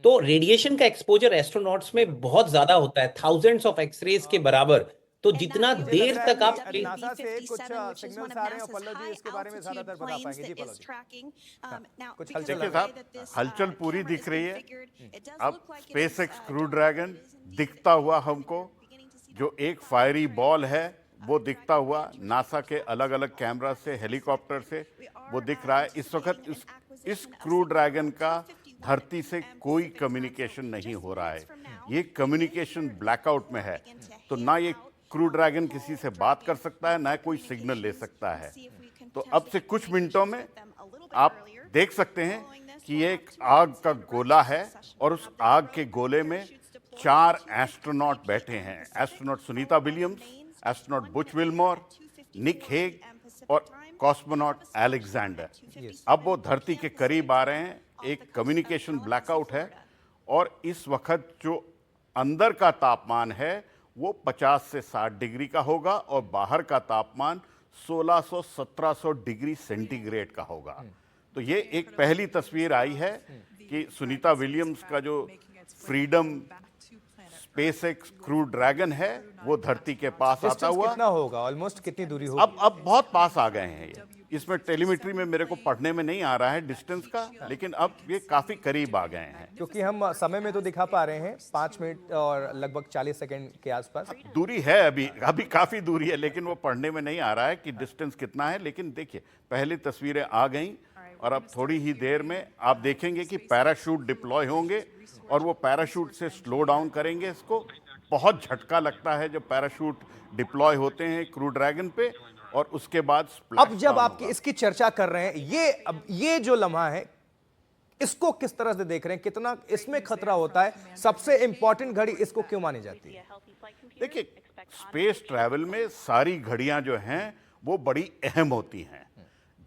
तो रेडिएशन का exposure astronauts में बहुत ज्यादा होता है, थाउजेंड्स ऑफ एक्सरेज के बराबर। तो जितना मुझे लग देर रहा है तक कि आपके नासा से कुछ सिग्नल्स आ रहे हैं और पल्लव जी इसके बारे में ज्यादातर बता पाएंगे। जी पल्लव जी, कुछ हलचल देखिए आ रहा साहब, हलचल पूरी दिख रही है। अब है। स्पेस एक्स क्रू ड्रैगन दिखता हुआ हमको, जो एक फायरी बॉल है वो दिखता हुआ नासा के अलग अलग कैमरा से, हेलीकॉप्टर से वो दिख रहा है। इस वक्त इस क्रू ड्रैगन का धरती से कोई कम्युनिकेशन नहीं हो रहा है। ये कम्युनिकेशन ब्लैकआउट में है। तो ना ये क्रू ड्रैगन किसी से बात कर सकता है, ना कोई सिग्नल ले सकता है। तो अब से कुछ मिनटों में आप देख सकते हैं कि ये एक आग का गोला है और उस आग के गोले में 4 एस्ट्रोनॉट बैठे हैं। Astronaut Sunita Williams, astronaut Butch Wilmore, Nick Hague और कॉस्मोनॉट अलेक्जेंडर। अब वो धरती के करीब आ रहे हैं। एक कम्युनिकेशन ब्लैकआउट है और इस वक्त जो अंदर का तापमान है वो 50 से 60 डिग्री का होगा और बाहर का तापमान 1600-1700 डिग्री सेंटीग्रेड का होगा। तो ये एक पहली तस्वीर आई है कि सुनीता विलियम्स का जो फ्रीडम स्पेसएक्स क्रू ड्रैगन है वो धरती के पास आता हुआ। कितना होगा, ऑलमोस्ट कितनी दूरी होगी? अब बहुत पास आ गए हैं ये। इसमें टेलीमेट्री में मेरे को पढ़ने में नहीं आ रहा है डिस्टेंस का, लेकिन अब ये काफी करीब आ गए हैं। क्योंकि हम समय में तो दिखा पा रहे हैं 5 मिनट और लगभग 40 सेकंड के आसपास दूरी है। अभी काफी दूरी है, लेकिन वो पढ़ने में नहीं आ रहा है कि डिस्टेंस कितना है। लेकिन देखिए, पहली तस्वीरें आ गई और अब थोड़ी ही देर में आप देखेंगे कि पैराशूट डिप्लॉय होंगे और वो पैराशूट से स्लो डाउन करेंगे इसको। बहुत झटका लगता है जब पैराशूट डिप्लॉय होते हैं क्रू ड्रैगन पे और उसके बाद अब जब आप इसकी चर्चा कर रहे हैं, ये जो लम्हा है इसको किस तरह से देख रहे हैं? कितना इसमें खतरा होता है? सबसे इंपॉर्टेंट घड़ी इसको क्यों मानी जाती है? देखिए, स्पेस ट्रैवल में सारी घड़ियां जो हैं वो बड़ी अहम होती हैं।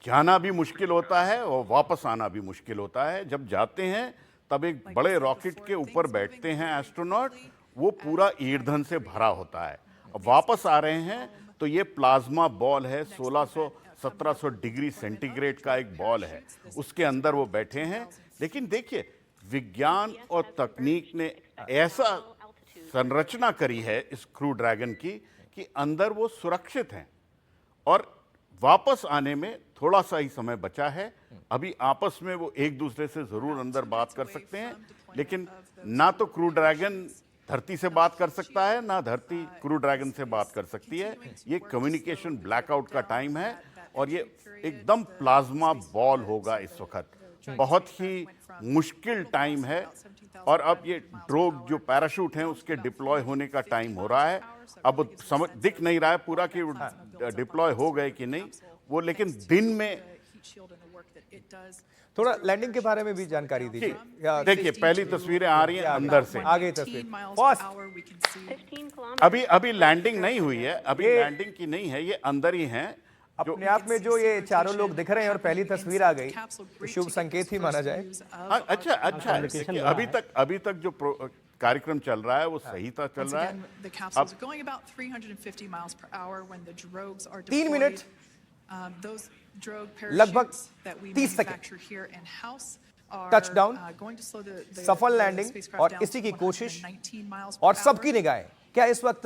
जाना भी मुश्किल होता है और वापस आना भी मुश्किल होता है। जब जाते हैं तब एक बड़े रॉकेट के ऊपर बैठते हैं एस्ट्रोनॉट, वो पूरा ईंधन से भरा होता है। अब वापस आ रहे हैं तो ये प्लाज्मा बॉल है, 1600-1700 डिग्री सेंटीग्रेड का एक बॉल है, उसके अंदर वो बैठे हैं। लेकिन देखिए, विज्ञान और तकनीक ने ऐसा संरचना करी है इस क्रू ड्रैगन की कि अंदर वो सुरक्षित हैं और वापस आने में थोड़ा सा ही समय बचा है। अभी आपस में वो एक दूसरे से जरूर अंदर बात कर सकते हैं, लेकिन ना तो क्रू ड्रैगन धरती से बात कर सकता है, ना धरती क्रू ड्रैगन से बात कर सकती है। ये कम्युनिकेशन ब्लैकआउट का टाइम है और ये एकदम प्लाज्मा बॉल होगा इस वक्त। बहुत ही मुश्किल टाइम है और अब ये ड्रोग जो पैराशूट हैं उसके डिप्लॉय होने का टाइम हो रहा है। अब समझ दिख नहीं रहा है पूरा कि डिप्लॉय हो गए कि नहीं वो, लेकिन दिन में थोड़ा लैंडिंग के बारे में भी जानकारी दीजिए। देखिए, पहली तस्वीरें आ रही हैं अंदर से। आगे तस्वीर अभी लैंडिंग नहीं हुई है, अभी लैंडिंग की नहीं है, ये अंदर ही हैं। अपने आप में जो ये चारों लोग दिख रहे हैं और पहली तस्वीर आ गई, तो शुभ संकेत ही माना जाए। अच्छा देखिए, अभी तक जो कार्यक्रम चल रहा है वो सही था चल रहा है। अब 3 मिनट लगभग 30 सेकंड टचडाउन, सफल लैंडिंग और इसी की कोशिश और सबकी निगाहें क्या इस वक्त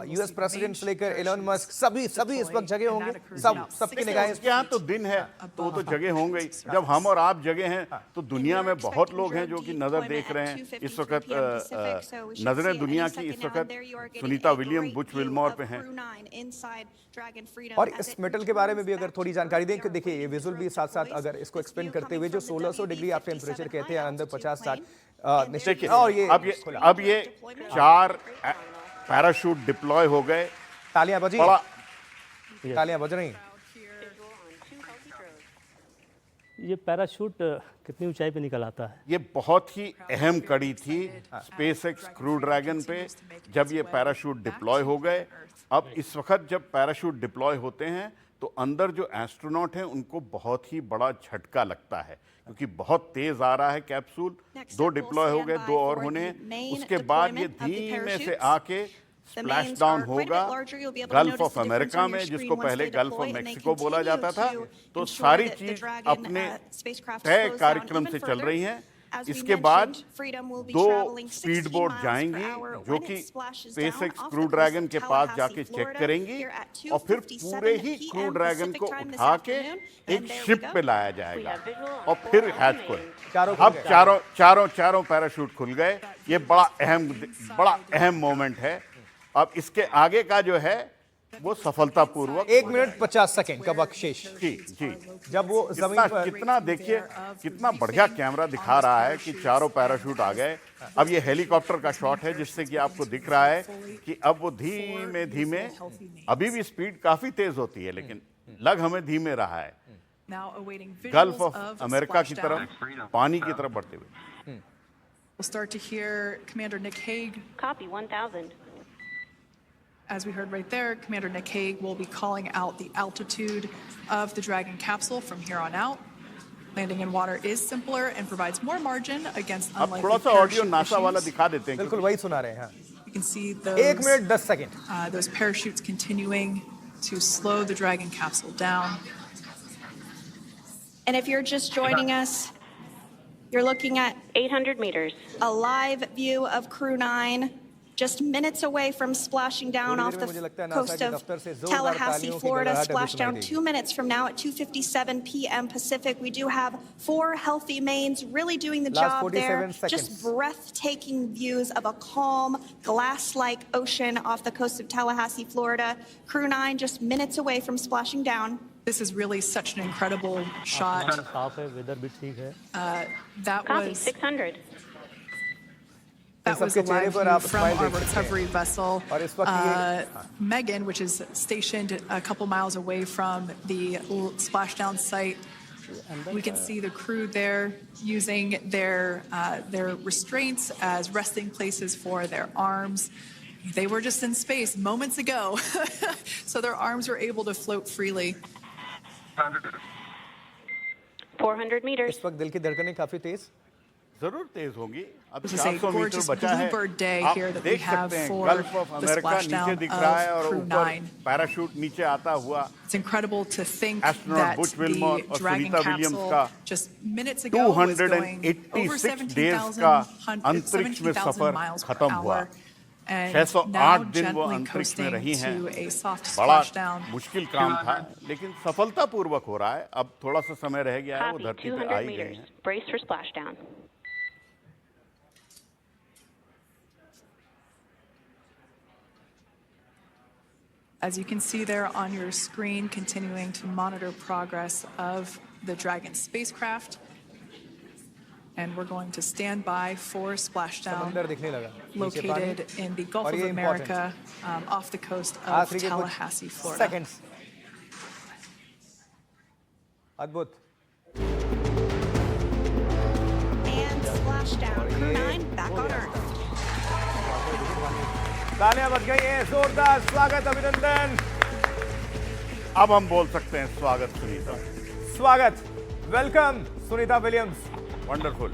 यूएस प्रेसिडेंट से लेकर एलन मस्क सभी इस वक्त जगह होंगे? सबकी निगाहें इसके यहाँ तो दिन है तो वो तो जगह होंगे ही। जब हम और आप जगह हैं तो दुनिया में बहुत लोग हैं जो कि नजर देख रहे हैं इस वक्त। नजरें दुनिया की इस वक्त सुनीता विलियम, बुच विल्मोर पे हैं। और इस मेटल के बारे में भी अगर थोड़ी जानकारी दें कि देखिए, ये विजुअल भी साथ साथ अगर इसको एक्सप्लेन करते हुए, जो 1600 डिग्री आप टेम्परेचर कहते हैं, अंदर 50-60 निश्चित। और ये अब ये 4 पैराशूट डिप्लॉय हो गए। तालियां बज रही हैं। ये पैराशूट कितनी ऊंचाई पे निकल आता है? ये बहुत ही अहम कड़ी थी स्पेसएक्स क्रू ड्रैगन पे जब ये पैराशूट डिप्लॉय हो गए। अब इस वक्त जब पैराशूट डिप्लॉय होते हैं तो अंदर जो एस्ट्रोनॉट हैं उनको बहुत ही बड़ा झटका लगता है, क्योंकि बहुत तेज आ रहा है कैप्सूल। 2 डिप्लॉय हो गए, 2 और होने हैं। उसके बाद ये धीमे से आके स्प्लैश डाउन होगा गल्फ ऑफ अमेरिका में, जिसको पहले गल्फ ऑफ मेक्सिको बोला जाता था। तो सारी चीज अपने तय कार्यक्रम से चल रही हैं। इसके बाद 2 स्पीड बोट जाएंगी जो कि स्पेसएक्स क्रू ड्रैगन के पास जाके चेक करेंगी और फिर पूरे ही क्रू ड्रैगन को उठा के एक शिप पे लाया जाएगा और फिर हैच खोल। अब चारों पैराशूट खुल गए। ये बड़ा अहम मोमेंट है। अब इसके आगे का जो है वो सफलतापूर्वक 1 मिनट 50 सेकंड का वक्त शेष। जी जब वो जमीन पर कितना देखिए कितना बढ़िया कैमरा दिखा रहा है कि चारों पैराशूट आ गए। अब ये हेलीकॉप्टर का शॉट है जिससे कि आपको दिख रहा है कि अब वो धीमे धीमे, अभी भी स्पीड काफी तेज होती है लेकिन लग हमें धीमे रहा है, गल्फ ऑफ अमेरिका की तरफ, पानी की तरफ बढ़ते हुए। We'll start to hear Commander Nick Hague. Copy 1000. As we heard right there, Commander Nick Hague will be calling out the altitude of the Dragon capsule from here on out. Landing in water is simpler and provides more margin against अब unlikely थोड़ा सा audio parachute NASA वाला issues. दिखा देते हैं। बिल्कुल वही सुना रहे हैं। हाँ। You can see 1 minute 10 second. those parachutes continuing to slow the Dragon capsule down. And if you're just joining us, you're looking at 800 meters. a live view of Crew 9, just minutes away from splashing down off the coast of Tallahassee, Florida. Splashdown 2 minutes from now at 2:57 p.m. Pacific. We do have 4 healthy mains really doing the Last job 47 there. seconds. Just breathtaking views of a calm, glass-like ocean off the coast of Tallahassee, Florida. Crew 9 just minutes away from splashing down. This is really such an incredible shot. साफ है, weather भी ठीक है। That Copy was 600. That was सबके a चेहरे live पर view आप from smile our देख सकते हैं। recovery vessel, और इस वक्त ये Megan, which is stationed a couple miles away from the splashdown site. We can see the crew there using their restraints as resting places for their arms. They were just in space moments ago, so their arms were able to float freely. 400 meters. इस वक्त दिल की धड़कनें काफी तेज। जरूर तेज होंगी। अब This is a 400 metre gorgeous बचा है। bluebird day आप here that we देख have सकते हैं for gulf of the America नीचे splashdown दिख रहा है और of Crew ऊपर 9. पैराशूट नीचे आता हुआ। It's incredible to think Astronaut that Butch Wilmore the और Dragon सुनीता विलियम्स capsule का just minutes ago was going over 286 days का अंतरिक्ष में 17,000 सफर miles per खत्म हुआ। hour. And 608 now दिन वो gently अंतरिक्ष में coasting रही हैं। to a soft बड़ा splashdown. मुश्किल काम था लेकिन सफलतापूर्वक हो रहा है। अब थोड़ा सा समय रह गया है, वो Copy धरती पे 200 आ ही गई meters. हैं। Brace for splashdown. As you can see there on your screen, continuing to monitor progress of the Dragon spacecraft. And we're going to stand by for splashdown समंदर दिखने लगा। नीचे पानी। located in the Gulf और of ये America off the coast of आखिरी के कुछ Tallahassee, Florida. सेकंड्स। अद्भुत। And splashdown. Crew 9 back on Earth. तालियां बज गई हैं। जोरदार स्वागत, अभिनंदन। अब हम बोल सकते हैं स्वागत सुनीता। स्वागत, वेलकम सुनीता विलियम्स। वंडरफुल।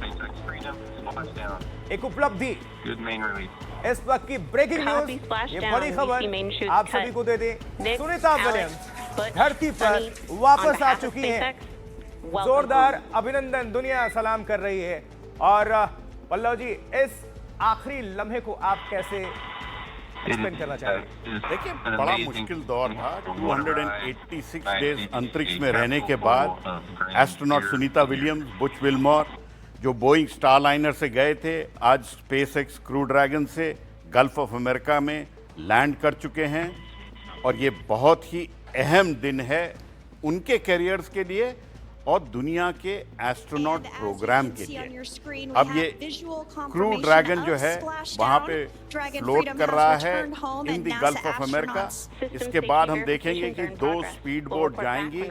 एक उपलब्धि Good main release. इस वक्त की ब्रेकिंग Copy, न्यूज, splash ये down. बड़ी We खबर see main chute आप cut. सभी को दे दें। Nick, Sunita Alex, Williams Butch, धरती पर Sunny, on वापस आ behalf of चुकी हैं। SpaceX, welcome जोरदार home. अभिनंदन, दुनिया सलाम कर रही है। और पल्लव जी, इस आखिरी लम्हे को आप कैसे एक्सप्लेन करना चाहेंगे? देखिए बड़ा मुश्किल दौर था। 286 डेज अंतरिक्ष में रहने के बाद astronaut Sunita Williams, Butch Wilmore जो बोइंग स्टारलाइनर से गए थे, आज स्पेसएक्स क्रू ड्रैगन से गल्फ ऑफ अमेरिका में लैंड कर चुके हैं। और ये बहुत ही अहम दिन है उनके कैरियर्स के लिए और दुनिया के एस्ट्रोनॉट प्रोग्राम के लिए। अब ये क्रू ड्रैगन जो है वहाँ पे फ्लोट कर रहा है in the gulf of America. इसके बाद हम देखेंगे कि 2 स्पीड बोट जाएंगी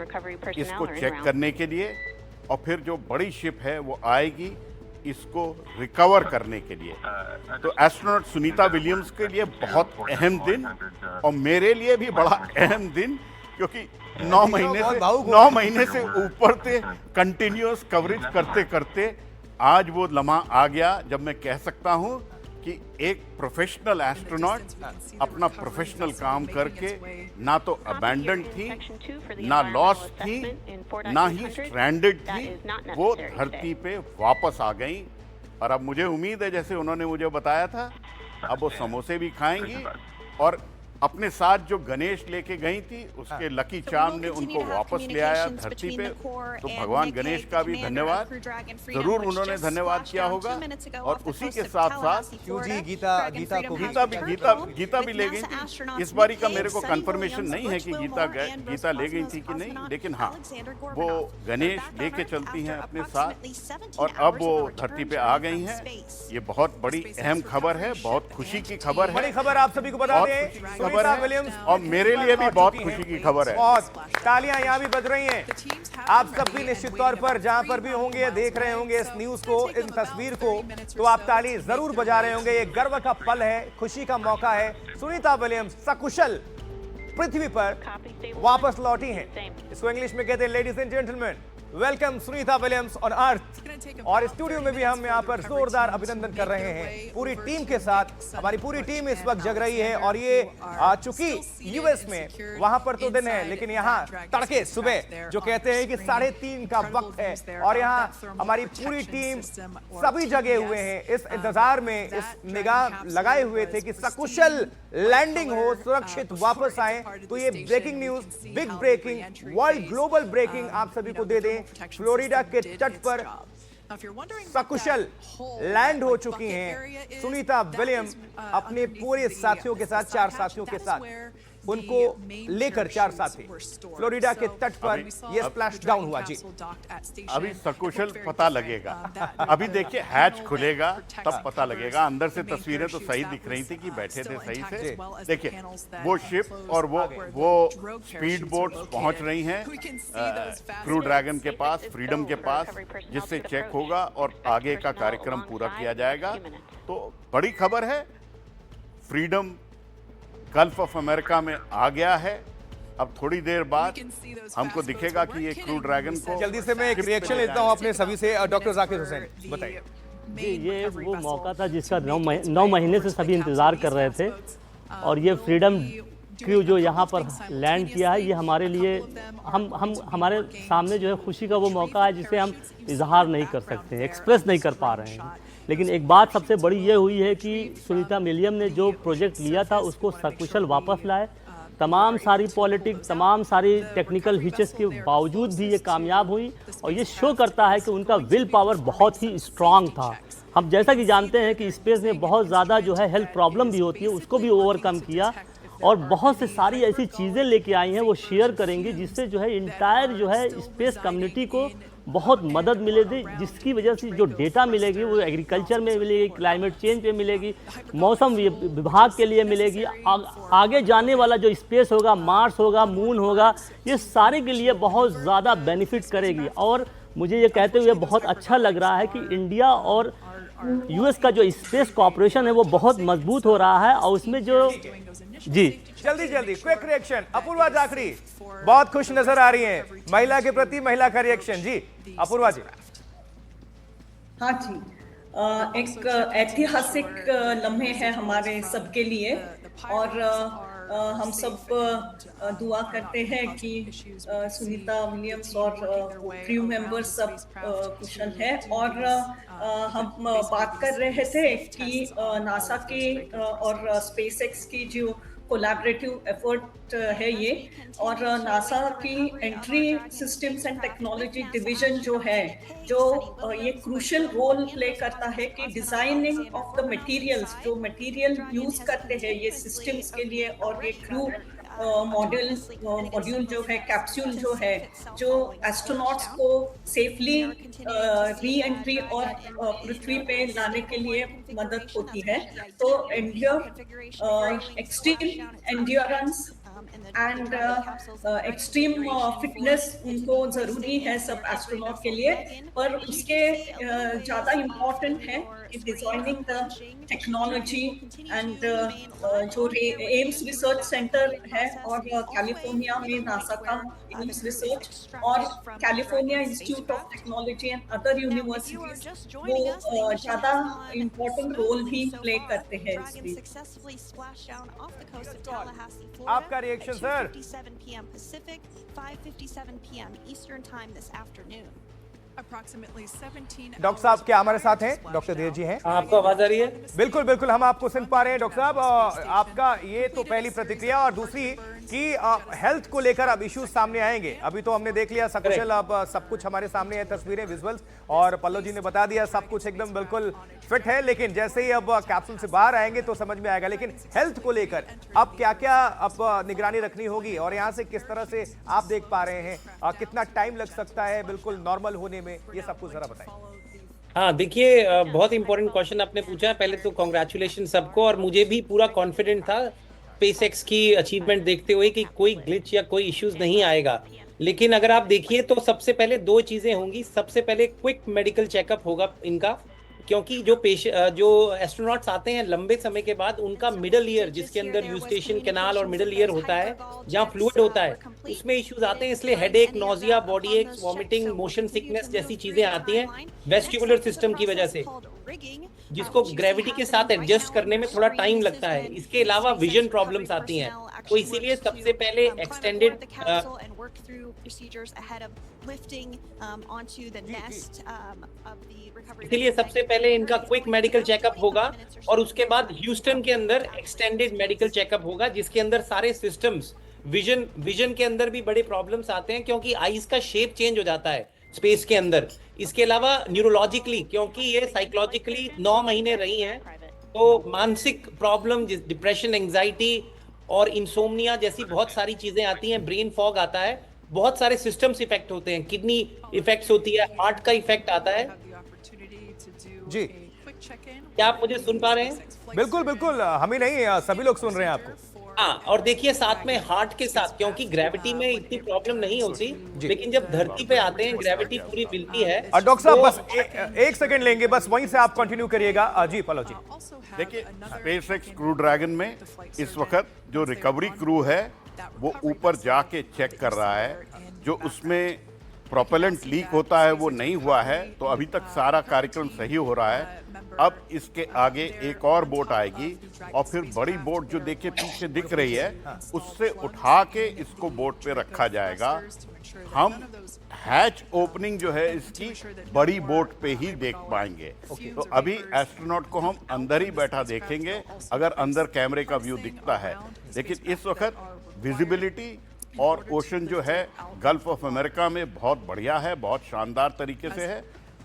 इसको चेक करने के लिए और फिर जो बड़ी शिप है वो आएगी इसको रिकवर करने के लिए। तो एस्ट्रोनॉट सुनीता विलियम्स के लिए बहुत अहम दिन और मेरे लिए भी बड़ा अहम दिन, क्योंकि 9 महीने से ऊपर से कंटिन्यूअस कवरेज करते करते आज वो लम्हा आ गया जब मैं कह सकता हूं कि एक प्रोफेशनल एस्ट्रोनॉट अपना प्रोफेशनल काम करके ना तो अबैंडन थी, ना लॉस थी, ना ही स्ट्रैंडेड थी, वो धरती पे वापस आ गई और अब मुझे उम्मीद है जैसे उन्होंने मुझे बताया था, अब वो समोसे भी खाएंगी और अपने साथ जो गणेश लेके गई थी उसके लकी चार्म ने उनको वापस ले आया धरती पे। तो भगवान गणेश का भी धन्यवाद, जरूर उन्होंने धन्यवाद किया होगा। और उसी के साथ साथ क्यों जी गीता भी ले गई थी। इस बारी का मेरे को कंफर्मेशन नहीं है कि गीता ले गई थी कि नहीं, लेकिन हाँ वो गणेश लेके चलती हैं अपने साथ और अब वो धरती पे आ गई हैं। ये बहुत बड़ी अहम खबर है, बहुत खुशी की खबर है, बड़ी खबर आप सभी को बता दें। खबर है विलियम्स और मेरे लिए भी बहुत खुशी की खबर है। बहुत तालियां यहाँ भी बज रही हैं। आप सब भी निश्चित तौर पर जहां पर भी होंगे, देख रहे होंगे इस न्यूज को, इन तस्वीर को, तो आप ताली जरूर बजा रहे होंगे। ये गर्व का पल है, खुशी का मौका है। सुनीता विलियम्स सकुशल पृथ्वी पर वापस लौटी हैं। इसको इंग्लिश में कहते हैं ladies and gentleman, welcome Sunita Williams on earth. और स्टूडियो में भी हम यहाँ पर जोरदार अभिनंदन कर रहे हैं पूरी टीम के साथ। हमारी पूरी टीम इस वक्त जग रही है और ये चूंकि यूएस में वहां पर तो दिन है, लेकिन यहाँ तड़के सुबह जो कहते हैं कि 3:30 का वक्त है और यहाँ हमारी पूरी टीम सभी जगे हुए हैं इस इंतजार में, इस निगाह लगाए हुए थे कि सकुशल लैंडिंग हो, सुरक्षित वापस आए। तो ये breaking news, big breaking, world global breaking आप सभी को दे दें। फ्लोरिडा के तट पर सकुशल लैंड हो चुकी हैं सुनीता विलियम्स अपने पूरे साथियों के साथ, 4 साथियों के साथ, उनको लेकर 4 साथी फ्लोरिडा के तट पर ये स्प्लैश डाउन हुआ। जी अभी सकुशल पता लगेगा, अभी देखिए हैच खुलेगा तब पता लगेगा। अंदर से तस्वीरें तो सही दिख रही थी कि बैठे थे सही से। देखिए वो शिप और वो स्पीड बोट पहुंच रही हैं क्रू ड्रैगन के पास, फ्रीडम के पास, जिससे चेक होगा और आगे का कार्यक्रम पूरा किया जाएगा। तो बड़ी खबर है, फ्रीडम गल्फ ऑफ अमेरिका में आ गया है। अब थोड़ी देर बाद हमको दिखेगा कि ये क्रू ड्रैगन को। जल्दी से मैं एक रिएक्शन लेता हूं अपने सभी से। डॉक्टर जाकिर हुसैन बताइए। जी, ये वो मौका था जिसका 9 महीने से सभी इंतज़ार कर रहे थे और ये फ्रीडम क्रू जो यहाँ पर लैंड किया है, ये हमारे लिए हमारे सामने जो है खुशी का वो मौका है जिसे हम इजहार नहीं कर सकते, एक्सप्रेस नहीं कर पा रहे हैं। लेकिन एक बात सबसे बड़ी ये हुई है कि सुनीता विलियम ने जो प्रोजेक्ट लिया था उसको सकुशल वापस लाए। तमाम सारी पॉलिटिक्स, तमाम सारी टेक्निकल हिचेस के बावजूद भी ये कामयाब हुई और ये शो करता है कि उनका विल पावर बहुत ही स्ट्रांग था। हम जैसा कि जानते हैं कि स्पेस में बहुत ज़्यादा जो है हेल्थ प्रॉब्लम भी होती है, उसको भी ओवरकम किया और बहुत से सारी ऐसी चीज़ें लेके आई हैं वो शेयर करेंगे जिससे जो है इंटायर जो है स्पेस कम्युनिटी को बहुत मदद मिलेगी, जिसकी वजह से जो डेटा मिलेगी वो एग्रीकल्चर में मिलेगी, क्लाइमेट चेंज पे मिलेगी, मौसम विभाग के लिए मिलेगी, आगे जाने वाला जो स्पेस होगा, मार्स होगा, मून होगा, ये सारे के लिए बहुत ज़्यादा बेनिफिट करेगी। और मुझे ये कहते हुए बहुत अच्छा लग रहा है कि इंडिया और यूएस का जो स्पेस कॉपरेशन है वो बहुत मजबूत हो रहा है और उसमें जो जी जल्दी क्विक रिएक्शन अपूर्वा जाखड़ी बहुत खुश नजर आ रही हैं, महिला के प्रति महिला का रिएक्शन। जी अपूर्वा जी। हाँ जी, एक ऐतिहासिक लम्हे है हमारे सबके लिए और हम सब दुआ करते हैं कि सुनीता विलियम्स और क्रू मेंबर्स सब कुशल है। और हम बात कर रहे थे कि नासा की और स्पेसएक्स की जो कोलैबोरेटिव एफर्ट है ये, और नासा की entry systems and technology division जो है, जो ये क्रूशियल रोल प्ले करता है कि डिजाइनिंग ऑफ द मटेरियल्स, जो मटेरियल यूज करते हैं ये सिस्टम्स के लिए, और ये क्रू मॉड्यूल जो है, कैप्सूल जो है, जो एस्ट्रोनॉट्स को सेफली री एंट्री और पृथ्वी पे लाने के लिए मदद होती है। तो extreme endurance and extreme fitness उनको जरूरी है सब एस्ट्रोनॉट के लिए, पर उसके ज़्यादा इम्पोर्टेंट है कि डिजाइनिंग द टेक्नोलॉजी एंड जो एम्स रिसर्च सेंटर है और कैलिफोर्निया में नासा का एम्स रिसर्च और California institute of technology and other universities वो ज़्यादा इम्पोर्टेंट रोल भी प्ले करते हैं इसमें। आपका reaction sir? 5:57 p.m. Pacific, 5:57 p.m. Eastern time this afternoon. Doctor साहब क्या हमारे साथ हैं? डॉक्टर देव जी हैं? आपको आवाज आ रही है? बिल्कुल बिल्कुल, हम आपको सुन पा रहे हैं डॉक्टर साहब। आपका ये तो पहली प्रतिक्रिया, और दूसरी कि हेल्थ को लेकर अब इश्यूज सामने आएंगे। अभी तो हमने देख लिया सकुशल, अब सब कुछ हमारे सामने है, तस्वीरें, विजुअल्स, और पल्लव जी ने बता दिया सब कुछ एकदम बिल्कुल फिट है। लेकिन जैसे ही अब कैप्सूल से बाहर आएंगे तो समझ में आएगा। लेकिन हेल्थ को लेकर अब क्या क्या अब निगरानी रखनी होगी, और यहाँ से किस तरह से आप देख पा रहे हैं, कितना टाइम लग सकता है बिल्कुल नॉर्मल होने में, ये सब कुछ जरा बताएं। हाँ देखिए, बहुत इंपॉर्टेंट क्वेश्चन आपने पूछा। पहले तो कॉन्ग्रेचुलेशन सबको, और मुझे भी पूरा कॉन्फिडेंट था स्पेसएक्स की अचीवमेंट देखते हुए कि कोई ग्लिच या कोई इश्यूज नहीं आएगा। लेकिन अगर आप देखिए तो सबसे पहले दो चीजें होंगी। सबसे पहले क्विक मेडिकल चेकअप होगा इनका, क्योंकि जो एस्ट्रोनॉट्स आते हैं लंबे समय के बाद, उनका मिडल ईयर, जिसके अंदर यूस्टेशन कैनाल और मिडल ईयर होता है, जहाँ फ्लूइड होता है, उसमें इश्यूज आते हैं। इसलिए headache, nausea, body aches, vomiting, motion sickness जैसी चीजें आती हैं वेस्टिबुलर सिस्टम की वजह से, जिसको ग्रेविटी के साथ एडजस्ट करने में थोड़ा टाइम लगता है। इसके अलावा विजन प्रॉब्लम्स आती हैं, तो इसीलिए सबसे पहले एक्सटेंडेड इसलिए सबसे पहले इनका क्विक मेडिकल चेकअप होगा, और उसके बाद ह्यूस्टन के अंदर एक्सटेंडेड मेडिकल चेकअप होगा, जिसके अंदर सारे सिस्टम्स, विजन के अंदर भी बड़े प्रॉब्लम्स आते हैं, क्योंकि आईज का शेप चेंज हो जाता है स्पेस के अंदर। इसके अलावा न्यूरोलॉजिकली, क्योंकि ये साइकोलॉजिकली 9 महीने रही हैं, तो मानसिक प्रॉब्लम, डिप्रेशन, एंजाइटी और इंसोम्निया जैसी बहुत सारी चीजें आती हैं। ब्रेन फॉग आता है, बहुत सारे सिस्टम्स इफेक्ट होते हैं, किडनी इफेक्ट्स होती है, हार्ट का इफेक्ट आता है। जी, क्या आप मुझे सुन पा रहे हैं? बिल्कुल बिल्कुल, हम ही नहीं, सभी लोग सुन रहे हैं आपको। हाँ, और देखिए साथ में हार्ट के साथ, क्योंकि ग्रेविटी में इतनी प्रॉब्लम नहीं होती, लेकिन जब धरती पे आते हैं ग्रेविटी पूरी मिलती है। डॉक्टर साहब बस एक सेकंड लेंगे, बस वहीं से आप कंटिन्यू करिएगा। जी पल्लव जी। देखिए, स्पेसएक्स क्रू ड्रैगन में इस वक्त जो रिकवरी क्रू है वो ऊपर जाके चेक कर रहा है। जो उसमें प्रोपेलेंट लीक होता है वो नहीं हुआ है, तो अभी तक सारा कार्यक्रम सही हो रहा है। अब इसके आगे एक और बोट आएगी, और फिर बड़ी बोट जो देखिए पीछे दिख रही है, उससे उठा के इसको बोट पे रखा जाएगा। हम हैच ओपनिंग जो है इसकी बड़ी बोट पे ही देख पाएंगे। तो अभी एस्ट्रोनॉट को हम अंदर ही बैठा देखेंगे, अगर अंदर कैमरे का व्यू दिखता है। लेकिन इस वक्त विजिबिलिटी और ओशन जो है गल्फ ऑफ अमेरिका में बहुत बढ़िया है, बहुत शानदार तरीके से है।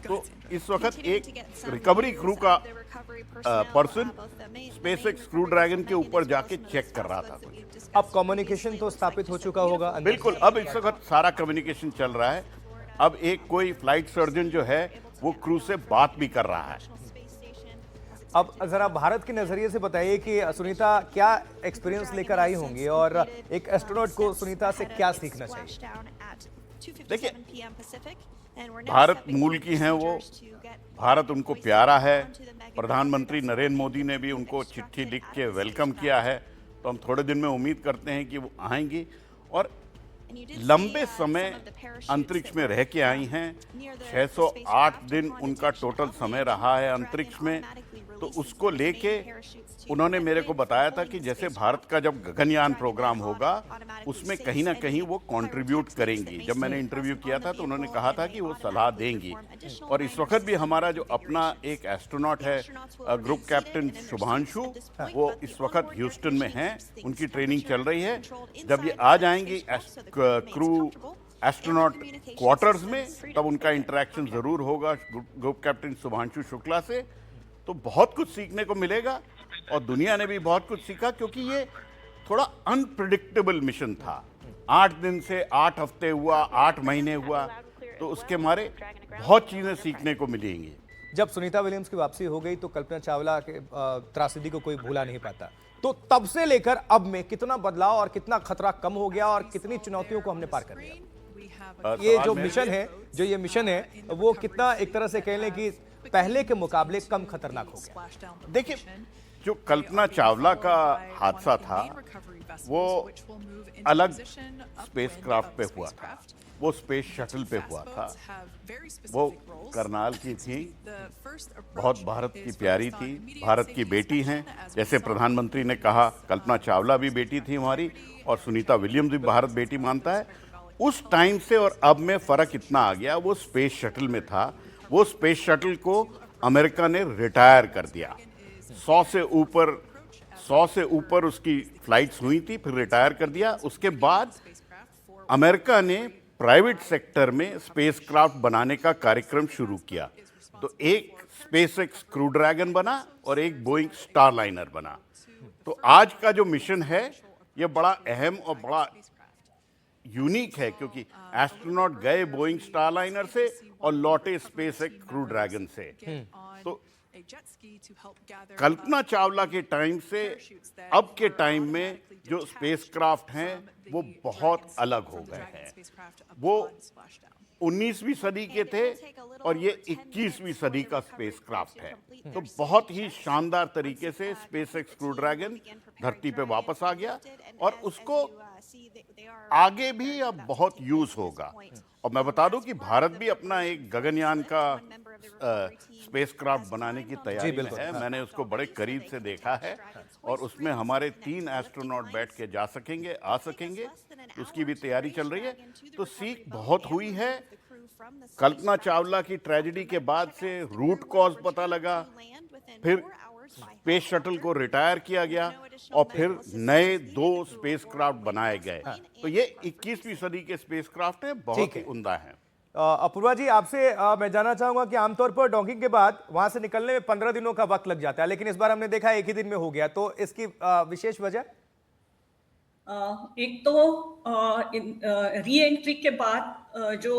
तो इस वक्त एक रिकवरी क्रू का पर्सन स्पेसएक्स क्रू ड्रैगन के ऊपर जाके चेक कर रहा था। अब कम्युनिकेशन तो स्थापित हो चुका होगा अंदर? बिल्कुल, अब इस वक्त सारा कम्युनिकेशन चल रहा है। अब एक कोई फ्लाइट सर्जन जो है वो क्रू से बात भी कर रहा है। अब जरा भारत के नजरिए से बताइए कि सुनीता क्या एक्सपीरियंस लेकर आई होंगी, और एक एस्ट्रोनॉट को सुनीता से क्या सीखना चाहिए? देखिए, भारत मूल की हैं वो, भारत उनको प्यारा है। प्रधानमंत्री नरेंद्र मोदी ने भी उनको चिट्ठी लिख के वेलकम किया है, तो हम थोड़े दिन में उम्मीद करते हैं कि वो आएंगी। और लंबे समय अंतरिक्ष में रह के आई हैं, 608 दिन उनका टोटल समय रहा है अंतरिक्ष में। तो उसको लेके उन्होंने मेरे को बताया था कि जैसे भारत का जब गगनयान प्रोग्राम होगा उसमें कहीं ना कहीं वो कंट्रीब्यूट करेंगी। जब मैंने इंटरव्यू किया था तो उन्होंने कहा था कि वो सलाह देंगी। और इस वक्त भी हमारा जो अपना एक एस्ट्रोनॉट है, ग्रुप कैप्टन शुभांशु, वो इस वक्त ह्यूस्टन में हैं, उनकी ट्रेनिंग चल रही है। जब ये आ जाएंगी क्रू एस्ट्रोनॉट क्वार्टर्स में, तब उनका इंटरेक्शन जरूर होगा ग्रुप कैप्टन शुभांशु शुक्ला से। तो बहुत कुछ सीखने को मिलेगा, और दुनिया ने भी बहुत कुछ सीखा, क्योंकि ये थोड़ा अनप्रिडिक्टेबल मिशन था। 8 दिन से 8 हफ्ते हुआ, 8 महीने हुआ, तो उसके मारे बहुत चीजें सीखने को मिलेंगी। जब सुनीता विलियम्स की वापसी हो गई तो कल्पना चावला के त्रासदी को कोई भूला नहीं पाता। तो तब से लेकर अब में कितना बदलाव और कितना खतरा कम हो गया, और कितनी चुनौतियों को हमने पार कर लिया? ये जो मिशन है वो कितना एक तरह से कह लें कि पहले के मुकाबले कम खतरनाक हो गया? देखिए, जो कल्पना चावला का हादसा था वो अलग स्पेसक्राफ्ट पे हुआ था, वो स्पेस शटल पे हुआ था। वो करनाल की थी, बहुत भारत की प्यारी थी, भारत की बेटी हैं। जैसे प्रधानमंत्री ने कहा, कल्पना चावला भी बेटी थी हमारी, और सुनीता विलियम्स भी भारत बेटी मानता है। उस टाइम से और अब में फर्क इतना आ गया, वो स्पेस शटल में था, वो स्पेस शटल को अमेरिका ने रिटायर कर दिया। 100 से ऊपर उसकी फ्लाइट्स हुई थी, फिर रिटायर कर दिया। उसके बाद अमेरिका ने प्राइवेट सेक्टर में स्पेसक्राफ्ट बनाने का कार्यक्रम शुरू किया। तो एक स्पेसएक्स क्रू ड्रैगन बना और एक बोइंग स्टारलाइनर बना। तो आज का जो मिशन है ये बड़ा अहम और बड़ा यूनिक है, क्योंकि एस्ट्रोनॉट गए बोइंग स्टारलाइनर से और लौटे स्पेसएक्स क्रू ड्रैगन से। तो कल्पना चावला के टाइम से अब के टाइम में जो स्पेसक्राफ्ट हैं वो बहुत अलग हो गए हैं। वो 19वीं सदी के थे और ये 21वीं सदी का स्पेसक्राफ्ट है। तो बहुत ही शानदार तरीके से स्पेसएक्स क्रू ड्रैगन धरती पे वापस आ गया और उसको आगे भी अब बहुत यूज होगा। और मैं बता दूं कि भारत भी अपना एक गगनयान का स्पेसक्राफ्ट बनाने की तैयारी में है। मैंने उसको बड़े करीब से देखा है और उसमें हमारे 3 एस्ट्रोनॉट बैठ के जा सकेंगे, आ सकेंगे, उसकी भी तैयारी चल रही है। तो सीख बहुत हुई है। कल्पना चावला की ट्रेजेडी के बाद से रूट कॉज पता लगा, फिर स्पेस शटल को रिटायर किया गया और फिर नए 2 स्पेसक्राफ्ट बनाए गए। तो ये 21वीं सदी के स्पेसक्राफ्ट हैं, बहुत ही उम्दा हैं। अपूर्वा जी, आपसे मैं जानना चाहूंगा कि आमतौर पर डॉकिंग के बाद वहां से निकलने में 15 दिनों का वक्त लग जाता है, लेकिन इस बार हमने देखा एक ही दिन में हो गया। तो इसकी विशेष वजह? एक तो री एंट्री के बाद जो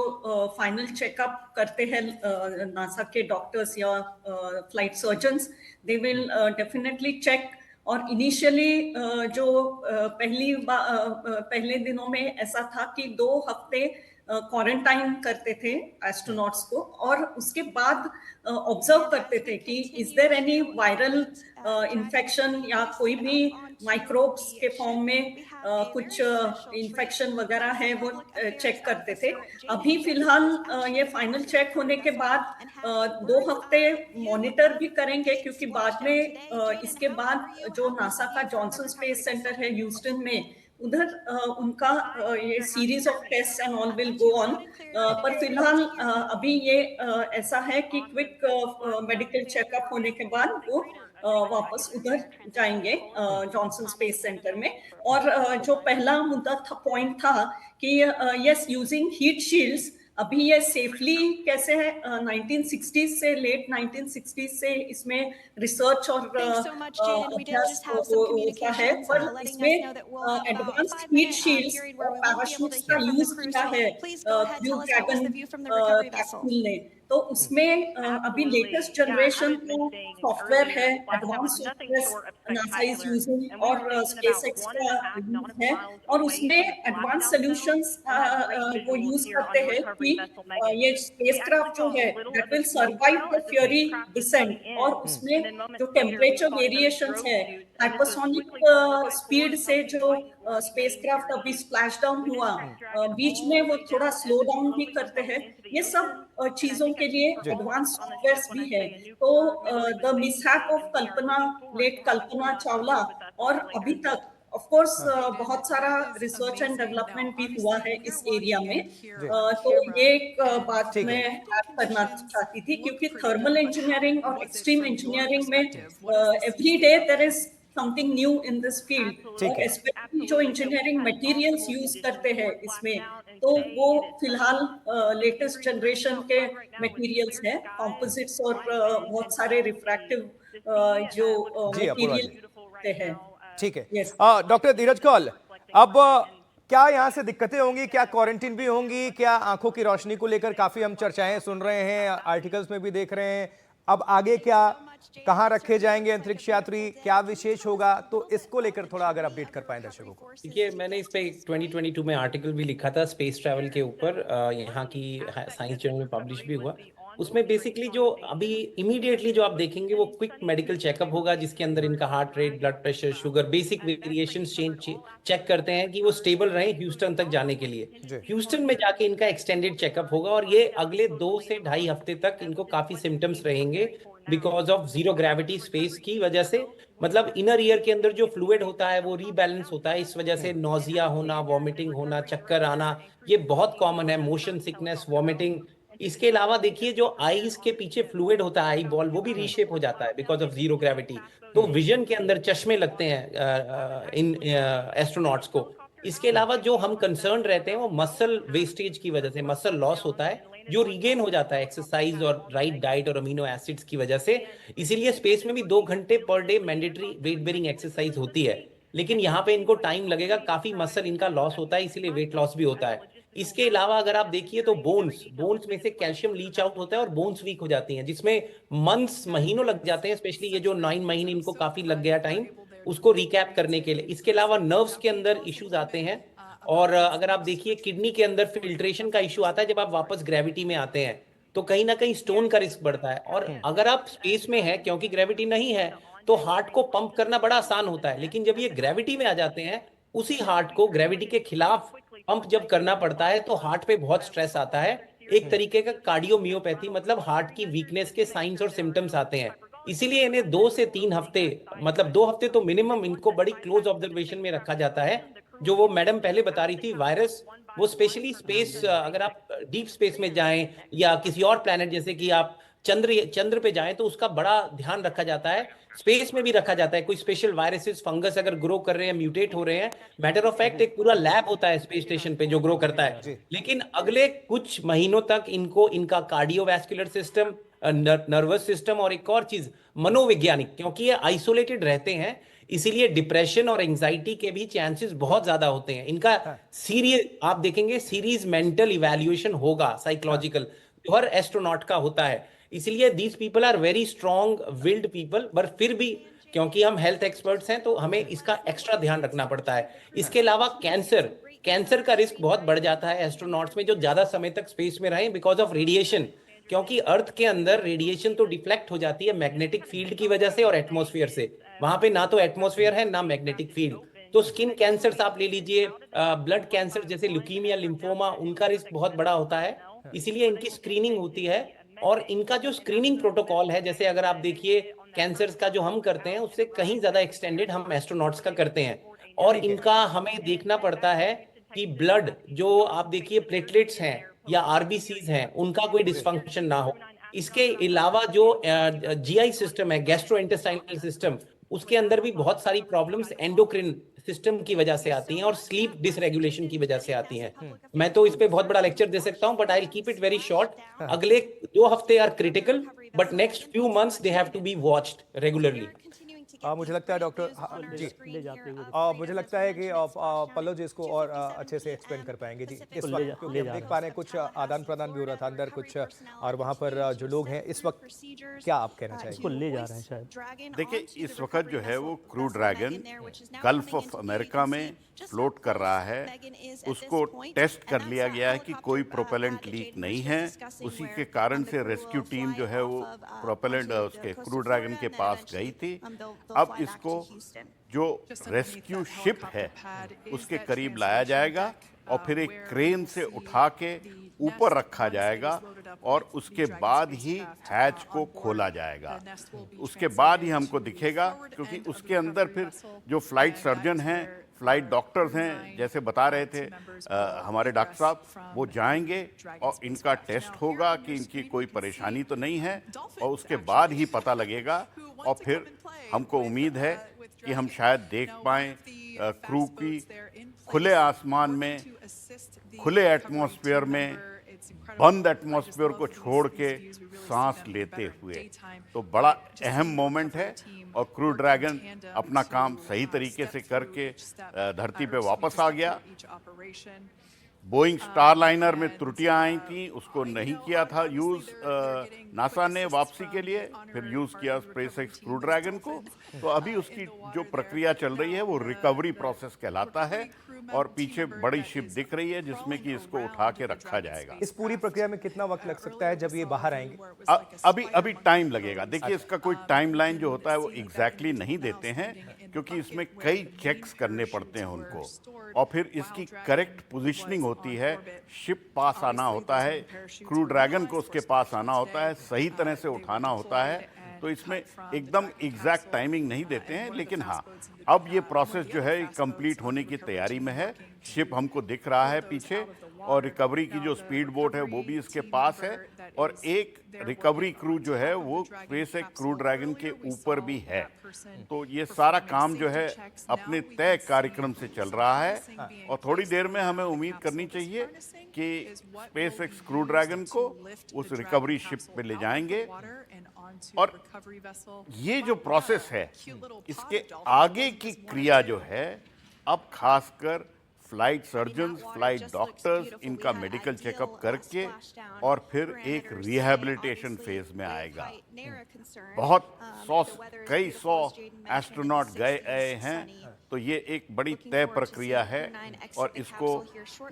फाइनल चेकअप करते हैं नासा के डॉक्टर्स या flight surgeons, they will definitely check. और इनिशियली जो पहले दिनों में ऐसा था कि 2 हफ्ते क्वारंटाइन करते थे एस्ट्रोनॉट्स को और उसके बाद ऑब्जर्व करते थे कि is there any viral infection या कोई भी माइक्रोब्स के फॉर्म में कुछ इन्फेक्शन वगैरह है, वो चेक करते थे। अभी फिलहाल ये फाइनल चेक होने के बाद 2 हफ्ते मॉनिटर भी करेंगे, क्योंकि बाद में इसके बाद जो नासा का जॉनसन स्पेस सेंटर है ह्यूस्टन में, उधर उनका ये series of test and all will go on. पर फिलहाल अभी ये ऐसा है कि क्विक मेडिकल चेकअप होने के बाद वो वापस उधर जाएंगे जॉनसन स्पेस सेंटर में। और जो पहला मुद्दा था, पॉइंट था कि यस, यूजिंग हीट शील्ड्स, अभी ये सेफली कैसे है, 1960s से, लेट 1960s से इसमें रिसर्च और अभ्यास होता है। पर इसमें एडवांस्ड हीट शील्ड्स और पैराशूट्स का यूज किया है क्रू ड्रैगन टैक्टिल ने। तो उसमें अभी लेटेस्ट जनरेशन का सॉफ्टवेयर है, advance software NASA is using और स्पेसएक्स का यूज है, और उसमें एडवांस सॉल्यूशंस वो यूज करते हैं कि ये स्पेसक्राफ्ट जो है that will survive the fury descent. और उसमें जो टेम्परेचर वेरिएशंस है, हाइपरसोनिक स्पीड से जो स्पेसक्राफ्ट अभी स्प्लैश डाउन हुआ, बीच में वो थोड़ा स्लो डाउन भी करते हैं। ये सब चीजों के लिए एडवांस सॉफ्टवेयर्स भी है। तो the mishap of late Kalpana Chawla, और अभी तक ऑफ कोर्स बहुत सारा रिसर्च एंड डेवलपमेंट भी हुआ है इस एरिया में। तो ये एक बात मैं ऐड करना चाहती थी, क्योंकि थर्मल इंजीनियरिंग और एक्सट्रीम इंजीनियरिंग में every day there is something new in this field. और स्पेशली जो इंजीनियरिंग मटेरियल्स यूज करते हैं इसमें, तो वो फिलहाल लेटेस्ट जनरेशन के मटेरियल्स हैं, कंपोजिट्स और बहुत सारे रिफ्रैक्टिव जो मटेरियल हैं। ठीक है। डॉक्टर धीरज कौल, अब क्या यहाँ से दिक्कतें होंगी? क्या क्वारंटीन भी होंगी? क्या आंखों की रोशनी को लेकर काफी हम चर्चाएं सुन रहे हैं, आर्टिकल्स में भी देख रहे हैं। अब आगे क्या, कहाँ रखे जाएंगे अंतरिक्ष यात्री, क्या विशेष होगा? तो इसको लेकर थोड़ा अगर अपडेट कर पाए दर्शकों को। देखिए, मैंने इस पे 2022 में आर्टिकल भी लिखा था स्पेस ट्रैवल के ऊपर, यहाँ की साइंस जर्नल में पब्लिश भी हुआ। उसमें बेसिकली जो अभी इमीडिएटली जो आप देखेंगे वो क्विक मेडिकल चेकअप होगा, जिसके अंदर इनका heart rate, blood pressure, sugar, basic variations check करते हैं कि वो स्टेबल रहे ह्यूस्टन तक जाने के लिए। ह्यूस्टन में जाके इनका एक्सटेंडेड चेकअप होगा और ये अगले 2 से 2.5 हफ्ते तक इनको काफी सिम्टम्स रहेंगे because of zero gravity space की वजह से। मतलब इनर ईयर के अंदर जो फ्लूइड होता है वो रीबैलेंस होता है, इस वजह से नोजिया होना, वॉमिटिंग होना, चक्कर आना, ये बहुत कॉमन है। Motion sickness, vomiting. इसके अलावा देखिए जो आईज के पीछे फ्लूइड होता है, आई बॉल, वो भी रीशेप हो जाता है बिकॉज ऑफ जीरो ग्रेविटी। तो विजन के अंदर चश्मे लगते हैं इन एस्ट्रोनॉट्स को। इसके अलावा जो हम कंसर्न रहते हैं वो मसल वेस्टेज की वजह से, मसल लॉस होता है जो रिगेन हो जाता है एक्सरसाइज और राइट डाइट और अमीनो एसिड्स की वजह से। इसीलिए स्पेस में भी 2 घंटे per day mandatory weight bearing exercise होती है, लेकिन यहाँ पे इनको टाइम लगेगा, काफी मसल इनका लॉस होता है, इसीलिए वेट लॉस भी होता है। इसके अलावा अगर आप देखिए तो बोन्स बोन्स में से कैल्शियम लीच आउट होता है और बोन्स वीक हो जाती हैं, जिसमें मंथ्स, महीनों लग जाते हैं, स्पेशली ये जो 9 महीने इनको काफी लग गया टाइम उसको रिकैप करने के लिए। इसके अलावा नर्व्स के अंदर इश्यूज आते हैं, और अगर आप देखिए किडनी के अंदर फिल्ट्रेशन का इशू आता है जब आप वापस ग्रेविटी में आते हैं, तो कहीं ना कहीं स्टोन का रिस्क बढ़ता है। और अगर आप स्पेस में है, क्योंकि ग्रेविटी नहीं है, तो हार्ट को पंप करना बड़ा आसान होता है, लेकिन जब ये ग्रेविटी में आ जाते हैं, उसी हार्ट को ग्रेविटी के खिलाफ पंप जब करना पड़ता है तो हार्ट पे बहुत स्ट्रेस आता है। एक तरीके का कार्डियोमियोपैथी, मतलब हार्ट की वीकनेस के साइंस और सिम्टम्स आते हैं। इसीलिए इन्हें 2 से 3 हफ्ते, मतलब 2 हफ्ते तो मिनिमम इनको बड़ी क्लोज ऑब्जर्वेशन में रखा जाता है। जो वो मैडम पहले बता रही थी वायरस, वो स्पेशली स्पेस, अगर आप डीप स्पेस में जाएं या किसी और प्लेनेट जैसे कि आप चंद्र पे जाएं, तो उसका बड़ा ध्यान रखा जाता है। स्पेस में भी रखा जाता है, कोई स्पेशल वायरसेस, फंगस अगर ग्रो कर रहे हैं, म्यूटेट हो रहे हैं, मैटर ऑफ फैक्ट एक पूरा लैब होता है स्पेस स्टेशन पे जो ग्रो करता है। लेकिन अगले कुछ महीनों तक इनको इनका कार्डियोवैस्कुलर सिस्टम, नर्वस सिस्टम और एक और चीज मनोवैज्ञानिक, क्योंकि ये आइसोलेटेड रहते हैं, इसीलिए डिप्रेशन और एंजाइटी के भी चांसेस बहुत ज्यादा होते हैं। इनका सीरियस आप देखेंगे सीरीज मेंटल इवैल्यूएशन होगा, साइकोलॉजिकल, जो हर एस्ट्रोनॉट का होता है। इसलिए these people are very strong willed people, पर फिर भी क्योंकि हम हेल्थ एक्सपर्ट्स हैं तो हमें इसका एक्स्ट्रा ध्यान रखना पड़ता है। इसके अलावा कैंसर का रिस्क बहुत बढ़ जाता है एस्ट्रोनॉट्स में जो ज्यादा समय तक स्पेस में रहें, बिकॉज ऑफ रेडिएशन। क्योंकि अर्थ के अंदर रेडिएशन तो डिफ्लेक्ट हो जाती है मैग्नेटिक फील्ड की वजह से और एटमॉस्फेयर से, वहां पे ना तो एटमॉस्फेयर है ना मैग्नेटिक फील्ड। तो स्किन कैंसर्स आप ले लीजिए, ब्लड कैंसर जैसे ल्यूकीमिया, लिम्फोमा, उनका रिस्क बहुत बड़ा होता है। इसीलिए इनकी स्क्रीनिंग होती है, और इनका जो स्क्रीनिंग प्रोटोकॉल है, जैसे अगर आप देखिए कैंसर्स का जो हम करते हैं उससे कहीं ज्यादा एक्सटेंडेड हम एस्ट्रोनॉट्स का करते हैं। और इनका हमें देखना पड़ता है कि ब्लड जो आप देखिए प्लेटलेट्स हैं या आरबीसीज हैं, उनका कोई डिसफंक्शन ना हो। इसके अलावा जो जीआई सिस्टम है, गैस्ट्रोइंटेस्टाइनल सिस्टम, उसके अंदर भी बहुत सारी प्रॉब्लम्स एंडोक्रिन सिस्टम की वजह से आती हैं और स्लीप डिसरेगुलेशन की वजह से आती हैं। मैं तो इस पे बहुत बड़ा लेक्चर दे सकता हूं, but I will keep it very short. अगले 2 हफ्ते are critical, but next few months they have to be watched regularly. मुझे लगता है डॉक्टर जी ले जाते हुए मुझे लगता है कि पल्लव जी इसको और अच्छे से एक्सप्लेन कर पाएंगे जी इस वक्त, क्योंकि हम देख पा रहे हैं कुछ आदान प्रदान भी हो रहा था अंदर कुछ, और वहाँ पर जो लोग हैं इस वक्त, क्या आप कहना चाहेंगे? इसको ले जा रहे हैं शायद। देखिए, इस वक्त जो है वो crew dragon gulf of America में फ्लोट कर रहा है। उसको टेस्ट कर लिया गया है कि कोई प्रोपेलेंट लीक नहीं है, उसी के कारण से रेस्क्यू टीम जो है वो प्रोपेलेंट उसके क्रू ड्रैगन के पास गई थी। अब इसको जो रेस्क्यू शिप है उसके करीब लाया जाएगा और फिर एक क्रेन से उठा के ऊपर रखा जाएगा, और उसके बाद ही हैच को खोला जाएगा। उसके बाद ही हमको दिखेगा, क्योंकि उसके अंदर फिर जो फ्लाइट सर्जन हैं, फ्लाइट डॉक्टर्स हैं, जैसे बता रहे थे हमारे डॉक्टर साहब, वो जाएंगे और इनका टेस्ट होगा कि इनकी कोई परेशानी तो नहीं है, और उसके बाद ही पता लगेगा। और फिर हमको उम्मीद है कि हम शायद देख पाएं क्रू की खुले आसमान में, खुले एटमॉस्फेयर में, बंद एटमॉस्फेयर को छोड़ के सांस लेते हुए। तो बड़ा अहम मोमेंट है, और क्रू ड्रैगन अपना काम सही तरीके से करके धरती पे वापस आ गया। बोइंग स्टारलाइनर में त्रुटियां आई थी, उसको नहीं किया था यूज़ नासा ने वापसी के लिए, फिर यूज़ किया स्पेसएक्स क्रू ड्रैगन को। तो अभी उसकी जो प्रक्रिया चल रही है वो रिकवरी प्रोसेस कहलाता है, और पीछे बड़ी शिप दिख रही है जिसमें कि इसको उठा के रखा जाएगा। इस पूरी प्रक्रिया में कितना वक्त लग सकता है जब ये बाहर आएंगे? अभी टाइम लगेगा। देखिए, इसका कोई टाइमलाइन जो होता है वो एग्जैक्टली नहीं देते हैं, क्योंकि इसमें कई चेक्स करने पड़ते हैं उनको, और फिर इसकी करेक्ट पोजीशनिंग होती है। शिप पास आना होता है, क्रू ड्रैगन को उसके पास आना होता है, सही तरह से उठाना होता है, तो इसमें एकदम एग्जैक्ट टाइमिंग नहीं देते हैं, लेकिन हाँ, अब ये प्रोसेस जो है कंप्लीट होने की तैयारी में है। शिप हमको दिख रहा है पीछे, और रिकवरी की जो स्पीड बोट है वो भी इसके पास है, और एक रिकवरी क्रू जो है वो स्पेसएक्स क्रू ड्रैगन के ऊपर भी है। तो ये सारा काम जो है अपने तय कार्यक्रम से चल रहा है, और थोड़ी देर में हमें उम्मीद करनी चाहिए कि स्पेसएक्स क्रू ड्रैगन को उस रिकवरी शिप पे ले जाएंगे। और ये जो प्रोसेस है, इसके आगे की क्रिया जो है, अब खासकर फ्लाइट सर्जन्स, फ्लाइट डॉक्टर्स इनका मेडिकल चेकअप करके और फिर एक रिहैबिलिटेशन फेज में आएगा। बहुत कई सौ एस्ट्रोनॉट गए हैं, तो ये एक बड़ी तय प्रक्रिया है, और इसको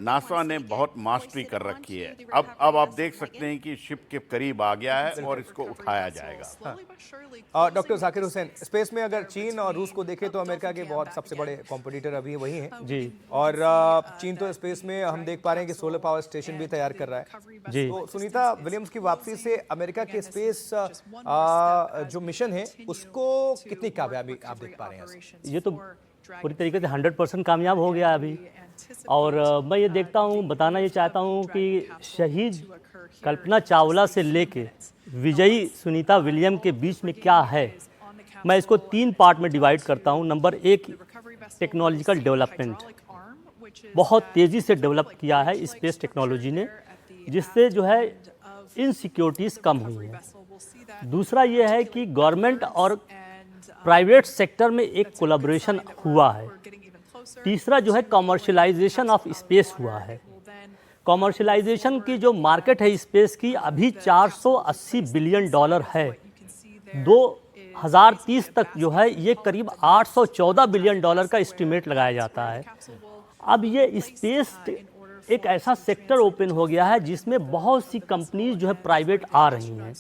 नासा ने बहुत मास्टरी कर रखी है। अब आप देख सकते हैं कि शिप के करीब आ गया है और इसको उठाया जाएगा। डॉक्टर जाकिर हुसैन, स्पेस में अगर चीन और रूस को देखें तो अमेरिका के बहुत सबसे बड़े कॉम्पिटिटर अभी वही हैं जी, और चीन तो स्पेस में हम देख पा रहे हैं कि सोलर पावर स्टेशन भी तैयार कर रहा है जी। तो सुनीता विलियम्स की वापसी से अमेरिका के स्पेस जो मिशन है उसको कितनी कामयाबी आप देख पा रहे हैं? ये तो पूरी तरीके से 100% कामयाब हो गया अभी, और मैं ये देखता हूँ, बताना ये चाहता हूँ कि शहीद कल्पना चावला से लेके विजयी सुनीता विलियम के बीच में क्या है, मैं इसको 3 पार्ट में डिवाइड करता हूँ। नंबर 1, टेक्नोलॉजिकल डेवलपमेंट, बहुत तेज़ी से डेवलप किया है स्पेस टेक्नोलॉजी ने, जिससे जो है इनसिक्योरिटीज़ कम हुई हैं। दूसरा ये है कि गवर्नमेंट और प्राइवेट सेक्टर में एक कोलैबोरेशन हुआ है। तीसरा जो है कमर्शियलाइजेशन ऑफ स्पेस हुआ है। कमर्शियलाइजेशन की जो मार्केट है स्पेस की अभी $480 बिलियन है। 2030 तक जो है ये करीब $814 बिलियन का एस्टिमेट लगाया जाता है। अब ये स्पेस एक ऐसा सेक्टर ओपन हो गया है जिसमें बहुत सी कंपनीज जो है प्राइवेट आ रही हैं,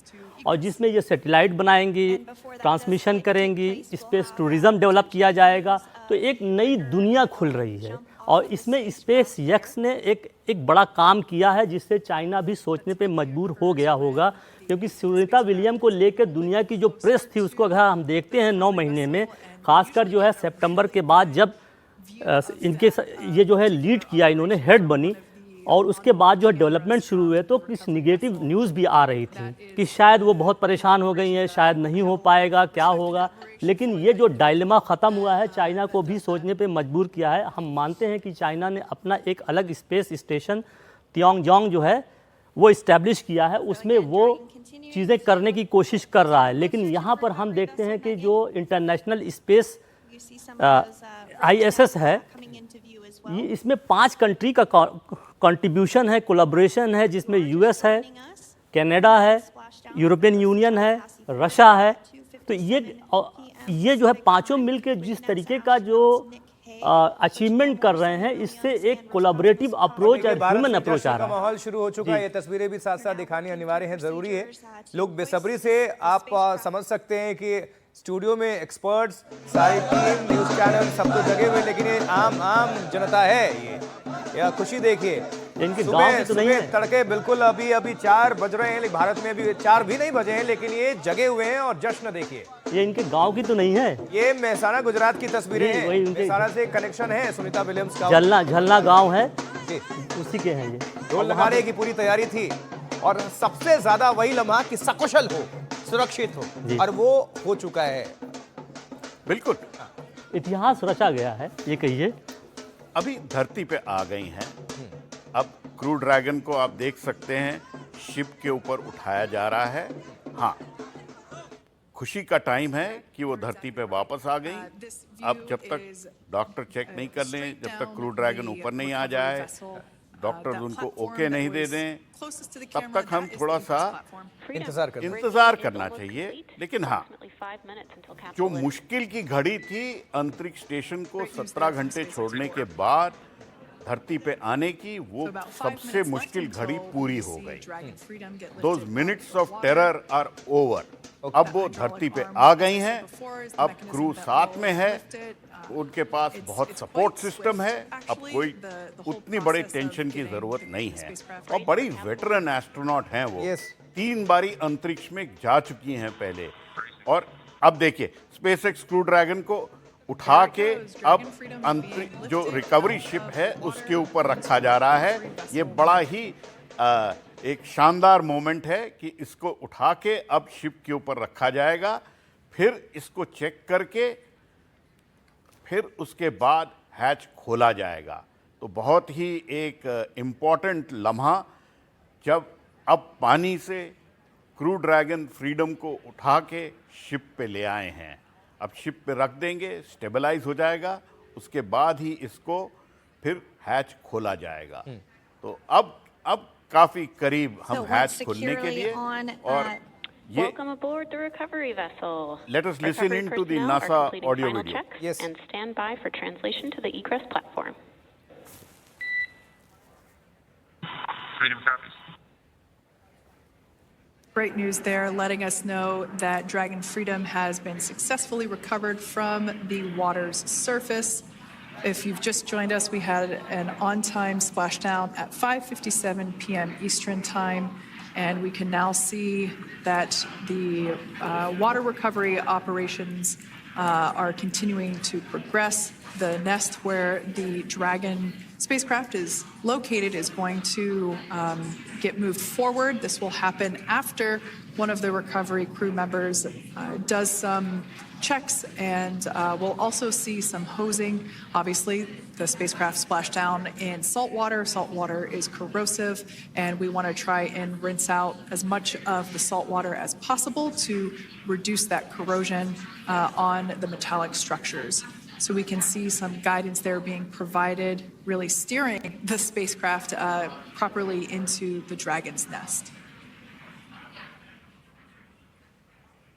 और जिसमें ये सैटेलाइट बनाएंगी, ट्रांसमिशन करेंगी, स्पेस टूरिज़्म डेवलप किया जाएगा। तो एक नई दुनिया खुल रही है, और इसमें स्पेस एक्स ने एक बड़ा काम किया है, जिससे चाइना भी सोचने पे मजबूर हो गया होगा। क्योंकि सुनीता विलियम को लेकर दुनिया की जो प्रेस थी उसको अगर हम देखते हैं 9 महीने में, खासकर जो है सितंबर के बाद जब इनके ये जो है लीड किया, इन्होंने हेड बनी, और उसके बाद जो है डेवलपमेंट शुरू हुए, तो कुछ निगेटिव न्यूज़ भी आ रही थी कि शायद वो बहुत परेशान हो गई हैं, शायद नहीं हो पाएगा, क्या होगा। लेकिन ये जो डायलेमा ख़त्म हुआ है, चाइना को भी सोचने पे मजबूर किया है। हम मानते हैं कि चाइना ने अपना एक अलग स्पेस स्टेशन तियांगजोंग जो है वो इस्टेब्लिश किया है, उसमें वो चीज़ें करने की कोशिश कर रहा है। लेकिन यहाँ पर हम देखते हैं कि जो इंटरनेशनल स्पेस ISS है, ये इसमें 5 कंट्री का कंट्रीब्यूशन है, कोलैबोरेशन है, जिसमें US है, कनाडा है, यूरोपियन यूनियन है, रशिया है। तो ये जो है पांचों मिलकर जिस तरीके का जो अचीवमेंट कर रहे हैं, इससे एक कोलैबोरेटिव अप्रोच और ह्यूमन अप्रोच आ रहा है। माहौल शुरू हो चुका है, ये तस्वीरें भी साथ साथ दिखानी अनिवार्य है, जरूरी है। लोग बेसब्री से आप समझ सकते हैं कि स्टूडियो में एक्सपर्ट्स, सारी टीम, न्यूज चैनल सब तो जगे हुए, लेकिन ये आम जनता है। ये खुशी देखिए, इनके गांव में तो नहीं है। तड़के बिल्कुल अभी 4 बज रहे हैं, लेकिन भारत में अभी 4 भी नहीं बजे हैं, लेकिन ये जगे हुए हैं और जश्न देखिए। ये इनके गांव की तो नहीं है, ये मेहसाना गुजरात की तस्वीरें हैं। मेहसाना से कनेक्शन है सुनीता विलियम्स का, झलना गाँव है, उसी के हैं ये। ढोल नगाड़े की पूरी तैयारी थी, और सबसे ज्यादा वही लम्हा कि सकुशल हो, सुरक्षित हो, और वो हो चुका है। बिल्कुल इतिहास रचा गया है, ये कहिए। अभी धरती पे आ गई हैं। अब क्रू ड्रैगन को आप देख सकते हैं, शिप के ऊपर उठाया जा रहा है। हाँ, खुशी का टाइम है कि वो धरती पे वापस आ गई। अब जब तक डॉक्टर चेक नहीं कर लें, जब तक क्रू ड्रैगन ऊपर नहीं आ जाए, डॉक्टर उनको ओके नहीं दे दें, तब तक हम थोड़ा सा इंतजार करना चाहिए। लेकिन हाँ, जो मुश्किल की घड़ी थी अंतरिक्ष स्टेशन को 17 घंटे छोड़ने के बाद धरती पे आने की, वो सबसे मुश्किल घड़ी पूरी हो गई। Those minutes of terror are over। अब वो धरती पे आ गई हैं। अब क्रू साथ में है, उनके पास बहुत सपोर्ट सिस्टम है। अब कोई उतनी बड़ी टेंशन की जरूरत नहीं है, और बड़ी वेटरन एस्ट्रोनॉट हैं वो। 3 बारी अंतरिक्ष में जा चुकी हैं पहले। और अब देखिए स्पेसएक्स क्रू ड्रैगन को उठा के अब अंतरिक्ष जो रिकवरी शिप है उसके ऊपर रखा जा रहा है। ये बड़ा ही एक शानदार मोमेंट है कि इसको उठा के अब शिप के ऊपर रखा जाएगा, फिर इसको चेक करके फिर उसके बाद हैच खोला जाएगा। तो बहुत ही एक इम्पॉर्टेंट लम्हा, जब अब पानी से क्रू ड्रैगन फ्रीडम को उठा के शिप पे ले आए हैं। अब शिप पे रख देंगे, स्टेबलाइज हो जाएगा, उसके बाद ही इसको फिर हैच खोला जाएगा। तो अब काफी करीब हम हैच खोलने के लिए, और ये Welcome aboard the recovery vessel. Let us listen Recovery in to the personnel NASA are completing audio final video. checks Yes. and stand by for translation to the egress platform. Freedom copies. Great news there, letting us know that Dragon Freedom has been successfully recovered from the water's surface. If you've just joined us, we had an on-time splashdown at 5:57 p.m. Eastern Time, and we can now see that the water recovery operations are continuing to progress. The nest where the Dragon spacecraft is located is going to get moved forward. This will happen after one of the recovery crew members does some checks, and we'll also see some hosing. Obviously, the spacecraft splashed down in salt water. Salt water is corrosive, and we want to try and rinse out as much of the salt water as possible to reduce that corrosion on the metallic structures. So we can see some guidance there being provided, really steering the spacecraft properly into the Dragon's nest.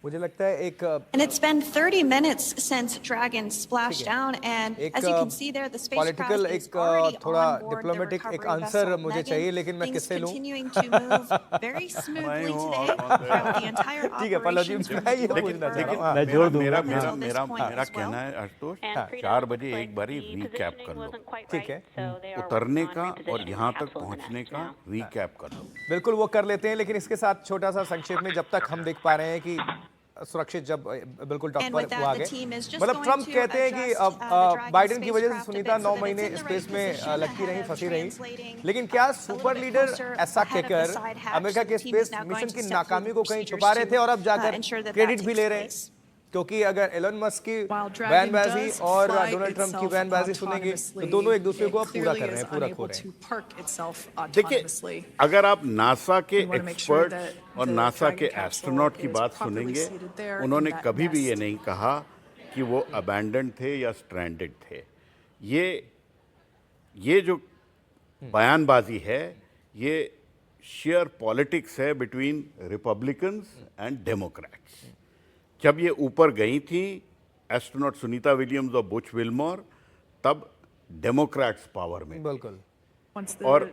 मुझे लगता है एक And it's been 30 minutes since Dragon splashed down, and एक as you can see there, the spacecraft political is एक already थोड़ा on board the diplomatic recovery एक answer vessel. मुझे Megan, चाहिए, लेकिन मैं things किससे लूं? continuing to move very smoothly today throughout the entire ठीक है पल्लव जी, operations. मैं ये पूछना चाह रहा हूँ। मैं जोड़ दूंगा। मेरा Until this मेरा point मेरा as well. कहना है आशुतोष, And Freedom 4 looks बजे like एक बारी the रीकैप positioning कर लो, wasn't quite ठीक right, है। so they are उतरने working का on और repositioning यहाँ the तक capsule in the पहुँचने nest का now. रीकैप कर लो। बिल्कुल वो कर लेते हैं, लेकिन इसके साथ छोटा सा संक्षेप में, जब तक हम देख पा रहे हैं कि सुरक्षित जब बिल्कुल टॉप And पर with that, वो आ the गए, team is just मतलब going ट्रम्प to कहते हैं कि adjust, the Dragon बाइडेन की वजह से spacecraft a Sunita bit 9 so that महीने it's in the space right में position लटकी रही, ahead of फंसी रही, translating लेकिन क्या a little super bit leader closer ऐसा ahead of the कहकर side hatch. अमेरिका So के the team is space now going mission to की step through नाकामी को कहीं procedures छुपा रहे थे, और अब to, जाकर ensure that क्रेडिट that भी takes ले रहे हैं, place. क्योंकि अगर एलन मस्क की While Dragon बयानबाजी does और fly डोनाल्ड ट्रंप की itself बयानबाजी सुनेंगे तो autonomously, दोनों एक दूसरे को it अब पूरा clearly कर रहे is हैं, पूरा खो unable रहे हैं। to park itself देखिए, autonomously. अगर आप नासा के We wanna make sure experts that और the नासा Dragon के capsule एस्ट्रोनॉट की is बात properly सुनेंगे, seated there उन्होंने in that कभी भी ये nest. नहीं कहा कि वो अबैंडन थे या स्ट्रैंडेड थे। ये जो बयानबाजी है, ये शेयर पॉलिटिक्स है बिटवीन रिपब्लिकन्स एंड डेमोक्रेट्स। जब ये ऊपर गई थी एस्ट्रोनॉट सुनीता विलियम्स और बुच विल्मोर, तब डेमोक्रेट्स पावर में थे। बिल्कुल। Once और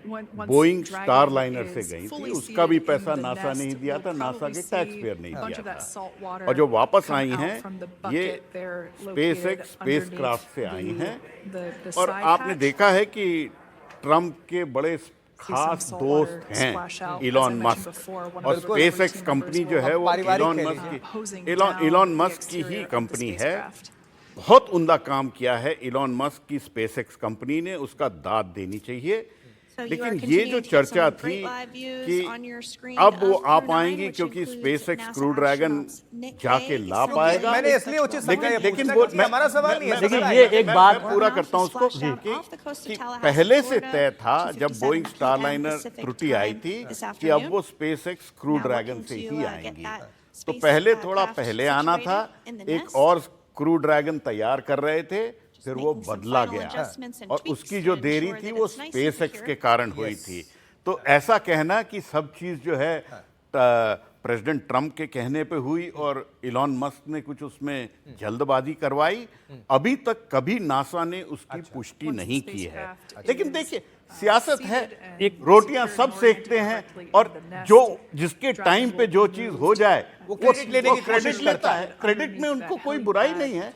once Boeing Dragon star liner से is गई थी, fully उसका भी seated पैसा in the नासा ने ही nest, दिया we'll था, नासा probably के see टैक्स पेयर ने ही a bunch दिया of that था। salt water और जो वापस come आई out हैं, from the ये bucket there space located x space underneath craft से आई the- हैं, the और side आपने hatch. देखा है कि ट्रम्प के बड़े खास salt दोस्त water हैं splash out, as I Elon mentioned Musk, before, one और of the space recovery x team company members जो will है वो पारिवारिक इलॉन खेल मस्क है। hosing की down इलॉन the मस्क की ही exterior of the कंपनी है। spacecraft. बहुत उम्दा काम किया है इलॉन मस्क की स्पेस एक्स कंपनी ने, उसका दाद देनी चाहिए। So you are लेकिन ये continuing जो to get चर्चा some थी great live views कि on your screen अब वो of आ Crew 9, पाएंगी which क्योंकि includes space x NASA crew dragon astronauts Nick जाके Clegg, ला Sylvia पाएगा। मैंने इसलिए उचित समझा ये लेकिन पूछना, वो क्योंकि हमारा सवाल नहीं है। देखिए, सवाल ये है। एक बात मैं पूरा करता हूं उसको Splashed out कि off the coast of कि Tallahassee, पहले से Florida, तय था जब 2:57 बोइंग PM स्टारलाइनर Pacific त्रुटि आई time थी this कि अब afternoon. वो space x crew Now dragon looking से to, ही get आएंगी। that तो space पहले थोड़ा craft पहले आना था, situated in the एक nest. और क्रू ड्रैगन तैयार कर रहे थे, फिर वो making some बदला final गया adjustments and और tweaks उसकी to जो देरी ensure थी that वो it's nice and space x secure. के कारण हुई थी। तो ऐसा कहना कि सब चीज़ जो है प्रेसिडेंट ट्रम्प के कहने पे हुई और इलॉन मस्क ने कुछ उसमें जल्दबाजी करवाई, अभी तक कभी नासा ने उसकी पुष्टि नहीं की है। लेकिन देखिए, सियासत है, रोटियां सब सेकते हैं, और जो जिसके टाइम पे जो चीज हो जाए वो क्रेडिट लेने की क्रेडिट कोशिश लेता करता है। क्रेडिट में उनको कोई बुराई नहीं है,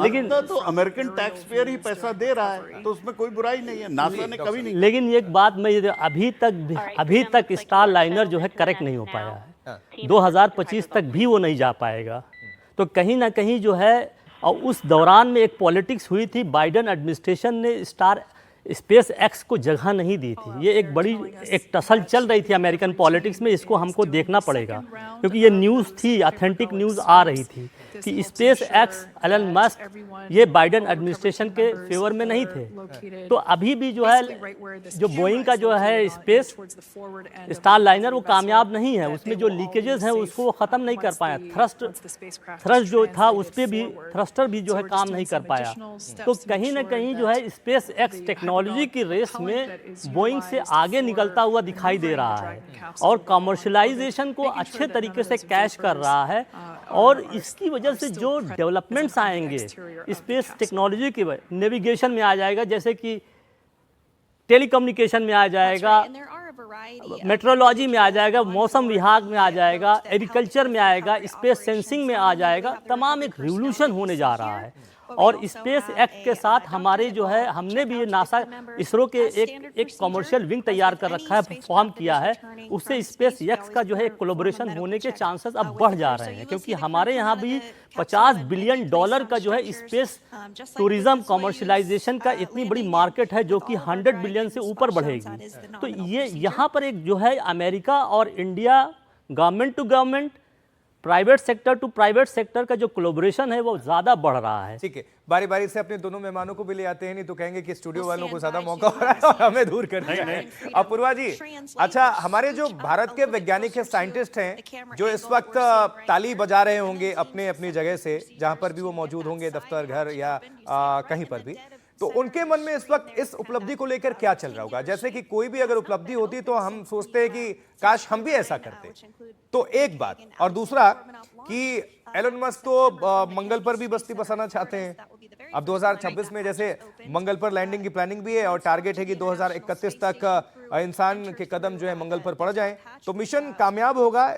लेकिन तो अमेरिकन टैक्स पेयर ही पैसा दे रहा है, तो उसमें कोई बुराई नहीं है। नासा ने कभी नहीं। लेकिन एक बात मैं ये अभी तक स्टार लाइनर जो है करेक्ट नहीं हो पाया है। 2025 तक भी वो नहीं जा पाएगा। तो कहीं ना कहीं जो है, और उस दौरान में एक पॉलिटिक्स हुई थी, बाइडेन एडमिनिस्ट्रेशन ने स्पेस एक्स को जगह नहीं दी थी। ये एक बड़ी एक टसल चल रही थी अमेरिकन पॉलिटिक्स में, इसको हमको देखना पड़ेगा क्योंकि ये न्यूज़ थी, ऑथेंटिक न्यूज़ आ रही थी कि स्पेस एक्स, एलन मस्क ये बाइडेन एडमिनिस्ट्रेशन के फेवर में नहीं थे। तो अभी भी जो है, जो बोइंग का जो है स्पेस स्टार लाइनर वो कामयाब नहीं है, उसमें जो लीकेजेस हैं उसको वो ख़त्म नहीं कर पाया। थ्रस्ट जो था उस पर भी, थ्रस्टर भी जो है काम नहीं कर पाया। तो कहीं ना कहीं जो है स्पेस एक्स टेक्नोलॉजी की रेस में बोइंग से आगे निकलता हुआ दिखाई दे रहा है और कमर्शलाइजेशन को अच्छे तरीके से कैश कर रहा है। और इसकी वजह से जो डेवलपमेंट्स आएंगे स्पेस टेक्नोलॉजी की वजह, नेविगेशन में आ जाएगा, जैसे कि टेलीकम्युनिकेशन में आ जाएगा, मेट्रोलॉजी में आ जाएगा, मौसम विभाग में आ जाएगा, एग्रीकल्चर में आएगा, स्पेस सेंसिंग में आ जाएगा, तमाम एक रिवोल्यूशन होने जा रहा है। और स्पेस एक्ट के साथ हमारे जो है, हमने भी नासा इसरो के एक कमर्शियल विंग तैयार कर रखा है, फॉर्म किया है, उससे स्पेस एक्स का जो है कोलैबोरेशन होने के चांसेस अब बढ़ जा रहे हैं क्योंकि हमारे यहाँ भी $50 बिलियन का जो है स्पेस टूरिज्म कमर्शलाइजेशन का इतनी बड़ी मार्केट है जो कि 100 बिलियन से ऊपर बढ़ेगी। तो ये यहाँ पर एक जो है अमेरिका और India, government to government, private sector to private sector का जो कोलैबोरेशन है वो ज्यादा बढ़ रहा है। ठीक है, बारी बारी से अपने दोनों मेहमानों को भी ले आते हैं, नहीं तो कहेंगे कि स्टूडियो वालों को ज्यादा मौका हो रहा है और हमें दूर कर दिया है। अपूर्वा जी, अच्छा, हमारे जो भारत के वैज्ञानिक हैं, साइंटिस्ट हैं, जो इस वक्त ताली बजा रहे होंगे अपने अपनी जगह से, जहां पर भी वो मौजूद होंगे, दफ्तर, घर या कहीं पर भी, तो उनके मन में इस वक्त इस उपलब्धि को लेकर क्या चल रहा होगा? जैसे कि कोई भी अगर उपलब्धि होती तो हम सोचते हैं कि काश हम भी ऐसा करते। तो एक बात, और दूसरा कि एलन मस्क तो मंगल पर भी बस्ती बसाना चाहते हैं। अब 2026 में जैसे मंगल पर लैंडिंग की प्लानिंग भी है और टारगेट है कि 2031 तक इंसान के कदम जो है मंगल पर पड़ जाएं। तो मिशन कामयाब होगा,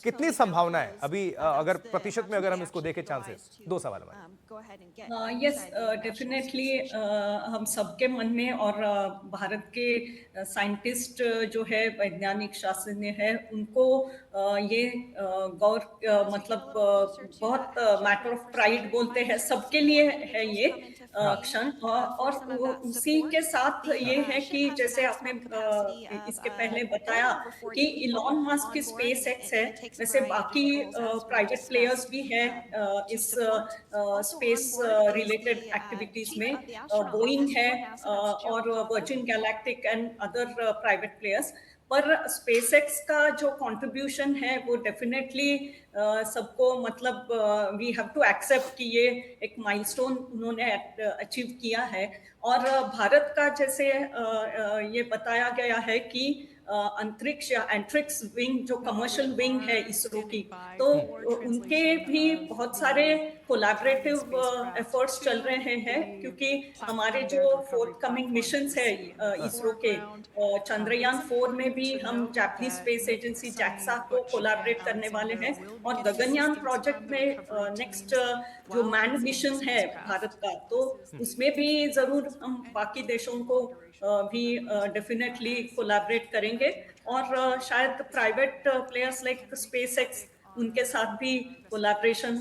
कितनी संभावना है अभी, अगर प्रतिशत में अगर हम इसको देखें चांसेस? 2 सवाल हमारे। यस, डेफिनेटली हम सबके मन में, और भारत के साइंटिस्ट जो है, वैज्ञानिक शास्त्रज्ञ है, उनको ये गौर मतलब बहुत मैटर ऑफ प्राइड बोलते हैं, सबके लिए है ये क्षण। और उसी के साथ ये है कि जैसे आपने इसके पहले बताया कि इलॉन मस्क की स्पेस एक्स है, वैसे बाकी प्राइवेट प्लेयर्स भी हैं इस स्पेस रिलेटेड एक्टिविटीज में। बोइंग है और virgin galactic and other private players. पर स्पेसएक्स का जो कंट्रीब्यूशन है वो डेफिनेटली सबको, मतलब वी हैव टू एक्सेप्ट कि ये एक माइलस्टोन उन्होंने अचीव किया है। और भारत का जैसे ये बताया गया है कि अंतरिक्ष या एंट्रिक्स विंग जो कमर्शियल विंग है इसरो की, तो उनके भी बहुत सारे कोलैबोरेटिव एफर्ट्स चल रहे हैं, क्योंकि हमारे जो फोर्थ-कमिंग मिशंस है इसरो के, चंद्रयान 4 में भी हम जापानीज स्पेस एजेंसी JAXA को कोलैबोरेट करने वाले हैं, और गगनयान प्रोजेक्ट में नेक्स्ट जो मैन्ड मिशन है भारत का, तो उसमें भी जरूर हम बाकी देशों को भी डेफिनेटली कोलैबोरेट करेंगे। और शायद प्राइवेट प्लेयर्स लाइक स्पेसएक्स, उनके साथ भी कोलैबोरेशन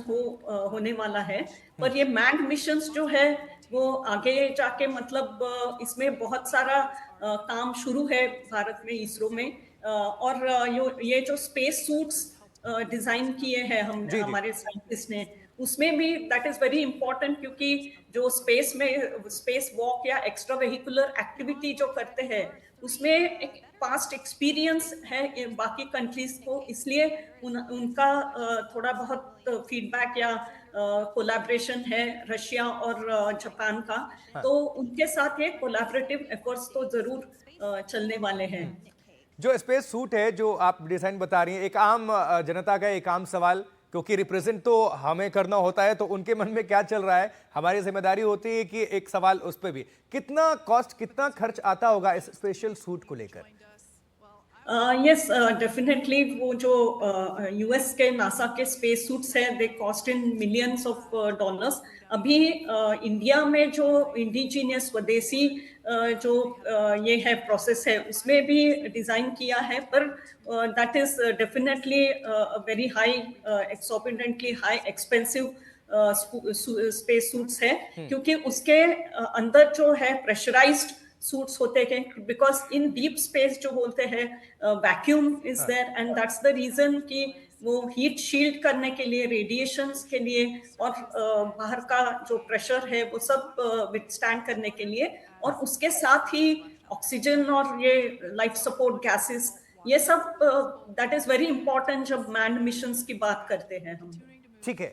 होने वाला है। पर ये मैन्ड मिशंस जो है वो आगे जाके, मतलब इसमें बहुत सारा काम शुरू है भारत में, इसरो में। और ये जो स्पेस सूट्स डिजाइन किए हैं हमारे साइंटिस्ट ने, उसमें भी दैट इज वेरी इंपॉर्टेंट, क्योंकि जो स्पेस में स्पेस वॉक या एक्स्ट्रा वेहिकुलर एक्टिविटी जो करते हैं, उसमें एक पास्ट एक्सपीरियंस है बाकी कंट्रीज को, इसलिए उनका थोड़ा बहुत फीडबैक या कोलैबोरेशन है रशिया और जापान का। तो उनके साथ ये कोलैबोरेटिव एफर्ट्स तो जरूर चलने वाले हैं। जो स्पेस सूट है जो आप डिजाइन बता रही हैं, एक आम जनता का एक आम सवाल, क्योंकि रिप्रेजेंट तो हमें करना होता है, तो उनके मन में क्या चल रहा है, हमारी जिम्मेदारी होती है कि एक सवाल उस पर भी, कितना कॉस्ट, कितना खर्च आता होगा इस स्पेशल सूट को लेकर? यस डेफिनेटली वो जो यूएस के नासा के स्पेस सूट्स है they cost in millions of dollars. अभी इंडिया में जो इंडिजीनियस स्वदेशी जो ये है प्रोसेस है उसमें भी डिजाइन किया है, पर that is definitely very high exorbitantly high expensive space suits है, क्योंकि उसके अंदर जो है प्रेशराइज्ड सूट्स होते हैं, बिकॉज इन डीप स्पेस जो बोलते हैं vacuum is there, and that's the reason कि वो हीट शील्ड करने के लिए, रेडिएशंस के लिए और बाहर का जो प्रेशर है वो सब विथस्टैंड करने के लिए, और उसके साथ ही ऑक्सीजन और ये लाइफ सपोर्ट गैसेस, ये सब दैट इज वेरी इंपॉर्टेंट जब मैन्ड मिशंस की बात करते हैं हम. ठीक है,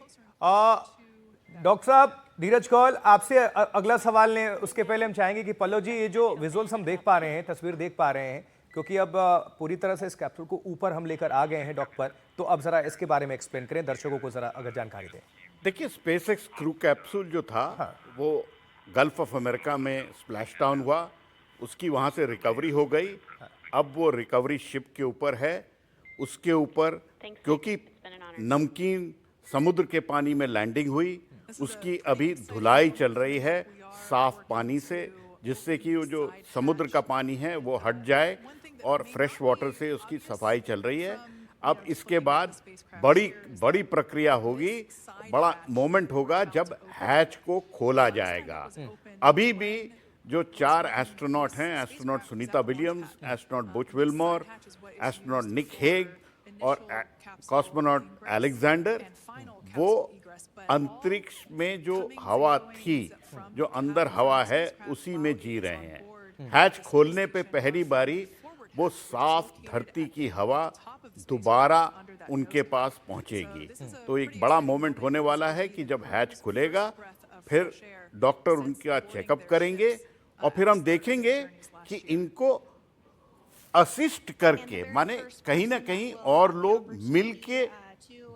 डॉक्टर साहब धीरज कौल, आपसे अगला सवाल लें उसके पहले हम चाहेंगे कि पल्लव जी, ये जो विजुअल्स हम देख पा रहे हैं, तस्वीर देख पा रहे हैं, क्योंकि अब पूरी तरह से इस कैप्सूल को ऊपर हम लेकर आ गए हैं डॉक पर, तो अब जरा इसके बारे में एक्सप्लेन करें दर्शकों को, जरा अगर जानकारी दें. देखिए, स्पेसएक्स क्रू कैप्सूल जो था वो गल्फ ऑफ अमेरिका में स्प्लैश डाउन हुआ, उसकी वहाँ से रिकवरी हो गई. अब वो रिकवरी शिप के ऊपर है, उसके ऊपर क्योंकि नमकीन समुद्र के पानी में लैंडिंग हुई, उसकी अभी धुलाई चल रही है साफ पानी से, जिससे कि वो जो समुद्र का पानी है वो हट जाए और फ्रेश वाटर से उसकी सफाई चल रही है. अब इसके बाद बड़ी प्रक्रिया होगी, बड़ा मोमेंट होगा जब हैच को खोला जाएगा. अभी भी जो 4 एस्ट्रोनॉट हैं, astronaut Sunita Williams, astronaut Butch Wilmore, astronaut Nick Hague और कॉस्मोनॉट अलेक्जेंडर, वो अंतरिक्ष में जो हवा थी, जो अंदर हवा है, उसी में जी रहे हैं. हैच खोलने पे पहली बारी वो साफ धरती की हवा दोबारा उनके पास पहुंचेगी. तो एक बड़ा मोमेंट होने वाला है कि जब हैच खुलेगा, फिर डॉक्टर उनका चेकअप करेंगे और फिर हम देखेंगे कि इनको असिस्ट करके, माने कहीं ना कहीं और लोग मिलके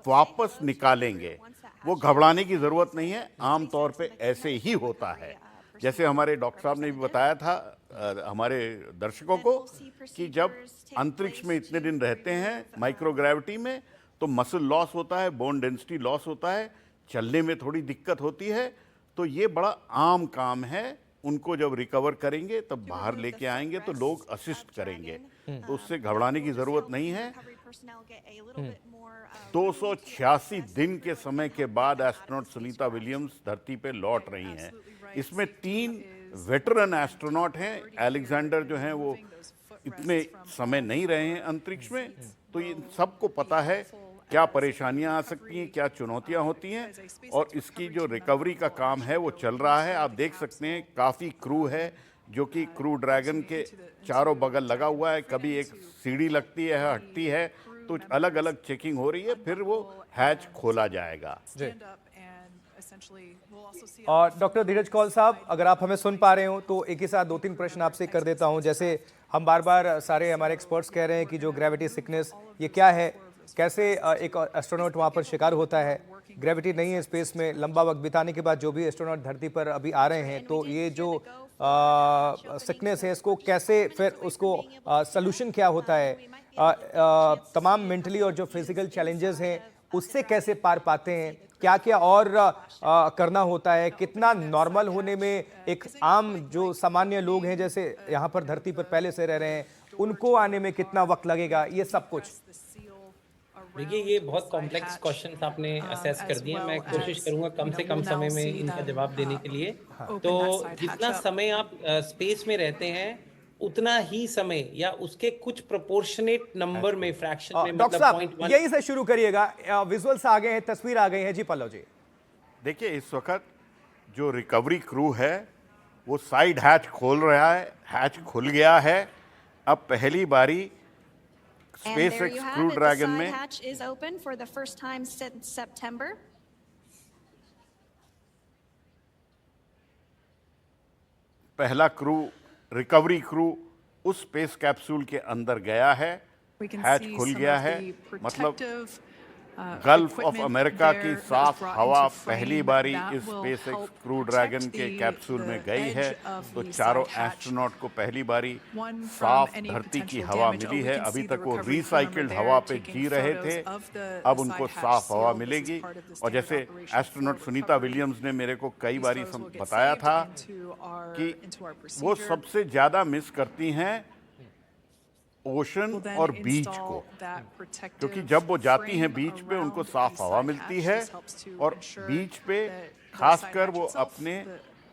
वापस निकालेंगे. वो घबराने की जरूरत नहीं है, आमतौर पे ऐसे ही होता है. जैसे हमारे डॉक्टर साहब ने भी बताया था हमारे दर्शकों को कि जब अंतरिक्ष में इतने दिन रहते हैं माइक्रोग्रेविटी में, तो मसल लॉस होता है, बोन डेंसिटी लॉस होता है, चलने में थोड़ी दिक्कत होती है. तो ये बड़ा आम काम है. उनको जब रिकवर करेंगे तब बाहर लेके आएंगे तो लोग असिस्ट करेंगे, तो उससे घबराने की जरूरत नहीं है. 286 दिन के समय के बाद एस्ट्रोनॉट सुनीता विलियम्स धरती पे लौट रही हैं. इसमें 3 वेटरन एस्ट्रोनॉट हैं. अलेक्जेंडर जो हैं वो इतने समय नहीं रहे हैं अंतरिक्ष में, तो ये सबको पता है क्या परेशानियां आ सकती हैं, क्या चुनौतियां होती हैं, और इसकी जो रिकवरी का काम है वो चल रहा है. आप देख सकते हैं काफ़ी क्रू है जो कि क्रू ड्रैगन के चारों बगल लगा हुआ है. कभी एक सीढ़ी लगती है, हटती है, तो अलग अलग चेकिंग हो रही है, फिर वो हैच खोला जाएगा. और डॉक्टर धीरज कौल साहब, अगर आप हमें सुन पा रहे हो तो एक ही साथ 2-3 प्रश्न आपसे कर देता हूं. जैसे हम बार बार सारे हमारे एक्सपर्ट्स कह रहे हैं कि जो ग्रेविटी सिकनेस ये क्या है, कैसे एक एस्ट्रोनॉट वहाँ पर शिकार होता है, ग्रेविटी नहीं है स्पेस में, लंबा वक्त बिताने के बाद जो भी एस्ट्रोनॉट धरती पर अभी आ रहे हैं, तो ये जो सिकनेस है इसको कैसे फिर उसको सलूशन क्या होता है, तमाम मेंटली और जो फिजिकल चैलेंजेस हैं उससे कैसे पार पाते हैं, क्या क्या और करना होता है, कितना नॉर्मल होने में एक आम जो सामान्य लोग हैं जैसे यहाँ पर धरती पर पहले से रह रहे हैं उनको आने में कितना वक्त लगेगा, ये सब कुछ. देखिए, ये बहुत कॉम्प्लेक्स क्वेश्चन आपने असेस कर दिए. मैं कोशिश करूंगा कम से कम समय में इनका जवाब देने के लिए. तो जितना समय आप स्पेस में रहते हैं उतना ही समय या उसके कुछ प्रोपोर्शनेट नंबर में, फ्रैक्शन में, डॉक्टर साहब यही से शुरू करिएगा. विजुअल्स आ गए हैं, तस्वीर आ गई है. जी पल्लव जी. देखिए, इस वक्त जो रिकवरी क्रू है वो साइड हैच खोल रहा है. हैच खुल गया है. अब पहली बारी स्पेसएक्स क्रू ड्रैगन में पहला क्रू, रिकवरी क्रू उस स्पेस कैप्सूल के अंदर गया है. हैच खुल गया है, मतलब गल्फ ऑफ अमेरिका की साफ हवा पहली बारी इस स्पेसएक्स क्रू ड्रैगन के कैप्सूल में गई है, तो चारों एस्ट्रोनॉट को पहली बारी साफ धरती की हवा मिली है। अभी तक वो रिसाइकिल्ड हवा पे जी रहे थे, अब उनको साफ हवा मिलेगी। और जैसे एस्ट्रोनॉट सुनीता विलियम्स ने मेरे को कई बारी बताया था कि वो सबसे ज्यादा मिस करती हैं ओशन और बीच को, क्योंकि जब वो जाती हैं बीच पे उनको साफ हवा मिलती है, और बीच पे खासकर वो अपने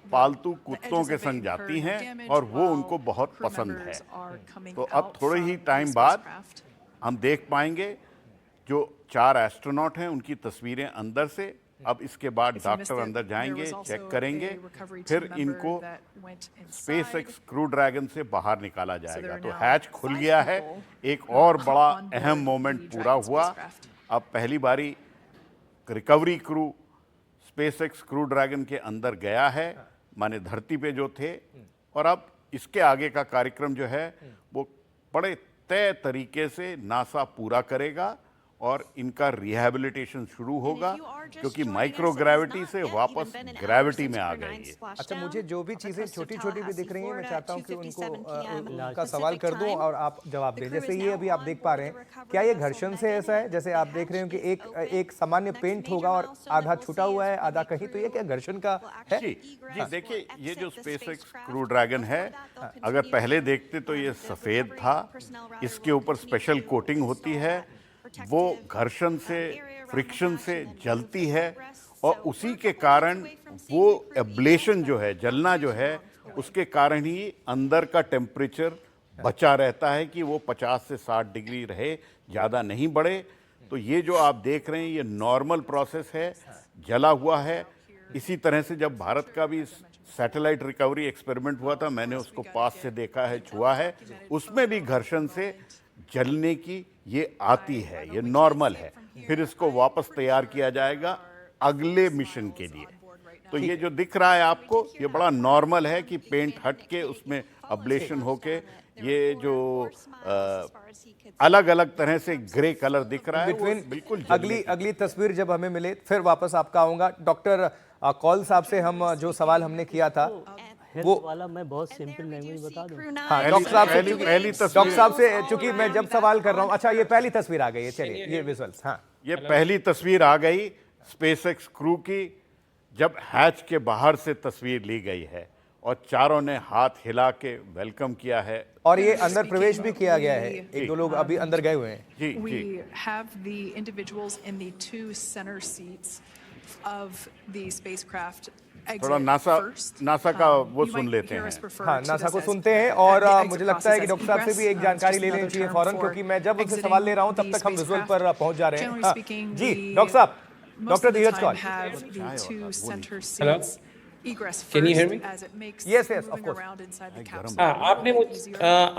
पालतू कुत्तों के संग जाती हैं और वो उनको बहुत पसंद है। तो अब थोड़े ही टाइम बाद हम देख पाएंगे जो 4 एस्ट्रोनॉट हैं उनकी तस्वीरें अंदर से। अब इसके बाद डॉक्टर अंदर जाएंगे, चेक करेंगे, फिर इनको स्पेसएक्स क्रू ड्रैगन से बाहर निकाला जाएगा। तो हैच खुल गया है, एक और बड़ा अहम मोमेंट पूरा हुआ। अब पहली बारी recovery crew SpaceX crew dragon के अंदर गया है, माने धरती पे जो थे, और अब इसके आगे का कार्यक्रम जो है वो बड़े तय तरीके से नासा पूरा करेगा और इनका रिहैबिलिटेशन शुरू होगा, क्योंकि माइक्रो ग्रेविटी से वापस ग्रेविटी में आ गए ये। अच्छा, मुझे जो भी चीजें छोटी छोटी भी दिख रही हैं, मैं चाहता हूं कि उनका सवाल कर दूं और आप जवाब दें। जैसे ये अभी आप देख पा रहे हैं, क्या ये घर्षण से ऐसा है? जैसे आप देख रहे हो कि एक सामान्य पेंट होगा और आधा छूटा हुआ है, आधा कहीं, तो ये क्या घर्षण का है? जी देखिए, ये जो स्पेसएक्स क्रू ड्रैगन है, अगर पहले देखते तो ये सफेद था, इसके ऊपर स्पेशल कोटिंग होती है, वो घर्षण से, फ्रिक्शन से जलती है, और उसी के कारण वो एब्लेशन जो है, जलना जो है, उसके कारण ही अंदर का टेम्परेचर बचा रहता है कि वो 50 से 60 डिग्री रहे, ज़्यादा नहीं बढ़े। तो ये जो आप देख रहे हैं ये नॉर्मल प्रोसेस है, जला हुआ है। इसी तरह से जब भारत का भी सैटेलाइट रिकवरी एक्सपेरिमेंट हुआ था, मैंने उसको पास से देखा है, छुआ है, उसमें भी घर्षण से जलने की ये आती है, ये नॉर्मल है। फिर इसको वापस तैयार किया जाएगा अगले मिशन के लिए। तो ये जो दिख रहा है आपको, ये बड़ा नॉर्मल है कि पेंट हट के उसमें अब्लेशन होके ये जो अलग अलग तरह से ग्रे कलर दिख रहा है, वो बिल्कुल अगली तस्वीर जब हमें मिले फिर वापस आपका आऊंगा। डॉक्टर कौल साहब से हम जो सवाल हमने किया था वो वाला मैं बहुत सिंपल लैंग्वेज बता दूं। हाँ, डॉक्टर साहब से चूंकि मैं जब सवाल कर रहा हूं। अच्छा, ये पहली तस्वीर आ गई है, चलिए ये विजुअल्स। हाँ, ये पहली तस्वीर आ गई स्पेसएक्स क्रू की, जब हैच के बाहर से तस्वीर ली गई है और चारों ने हाथ हिला के वेलकम किया है, और ये अंदर प्रवेश भी किया गया है। एक दो लोग अभी अंदर गए हुए हैं। जी We जी। have the individuals in the 2 center seats of the spacecraft. थोड़ा नासा का वो सुन लेते हैं। हाँ, नासा को सुनते हैं, और मुझे लगता है कि डॉक्टर साहब से भी एक जानकारी ले लेनी चाहिए फौरन, क्योंकि मैं जब उनसे सवाल ले रहा हूँ तब तक हम विजुअल पर पहुंच जा रहे हैं। हाँ, जी डॉक्टर साहब, doctor Dheeraj Kaul. Can you hear me? Yes, of course.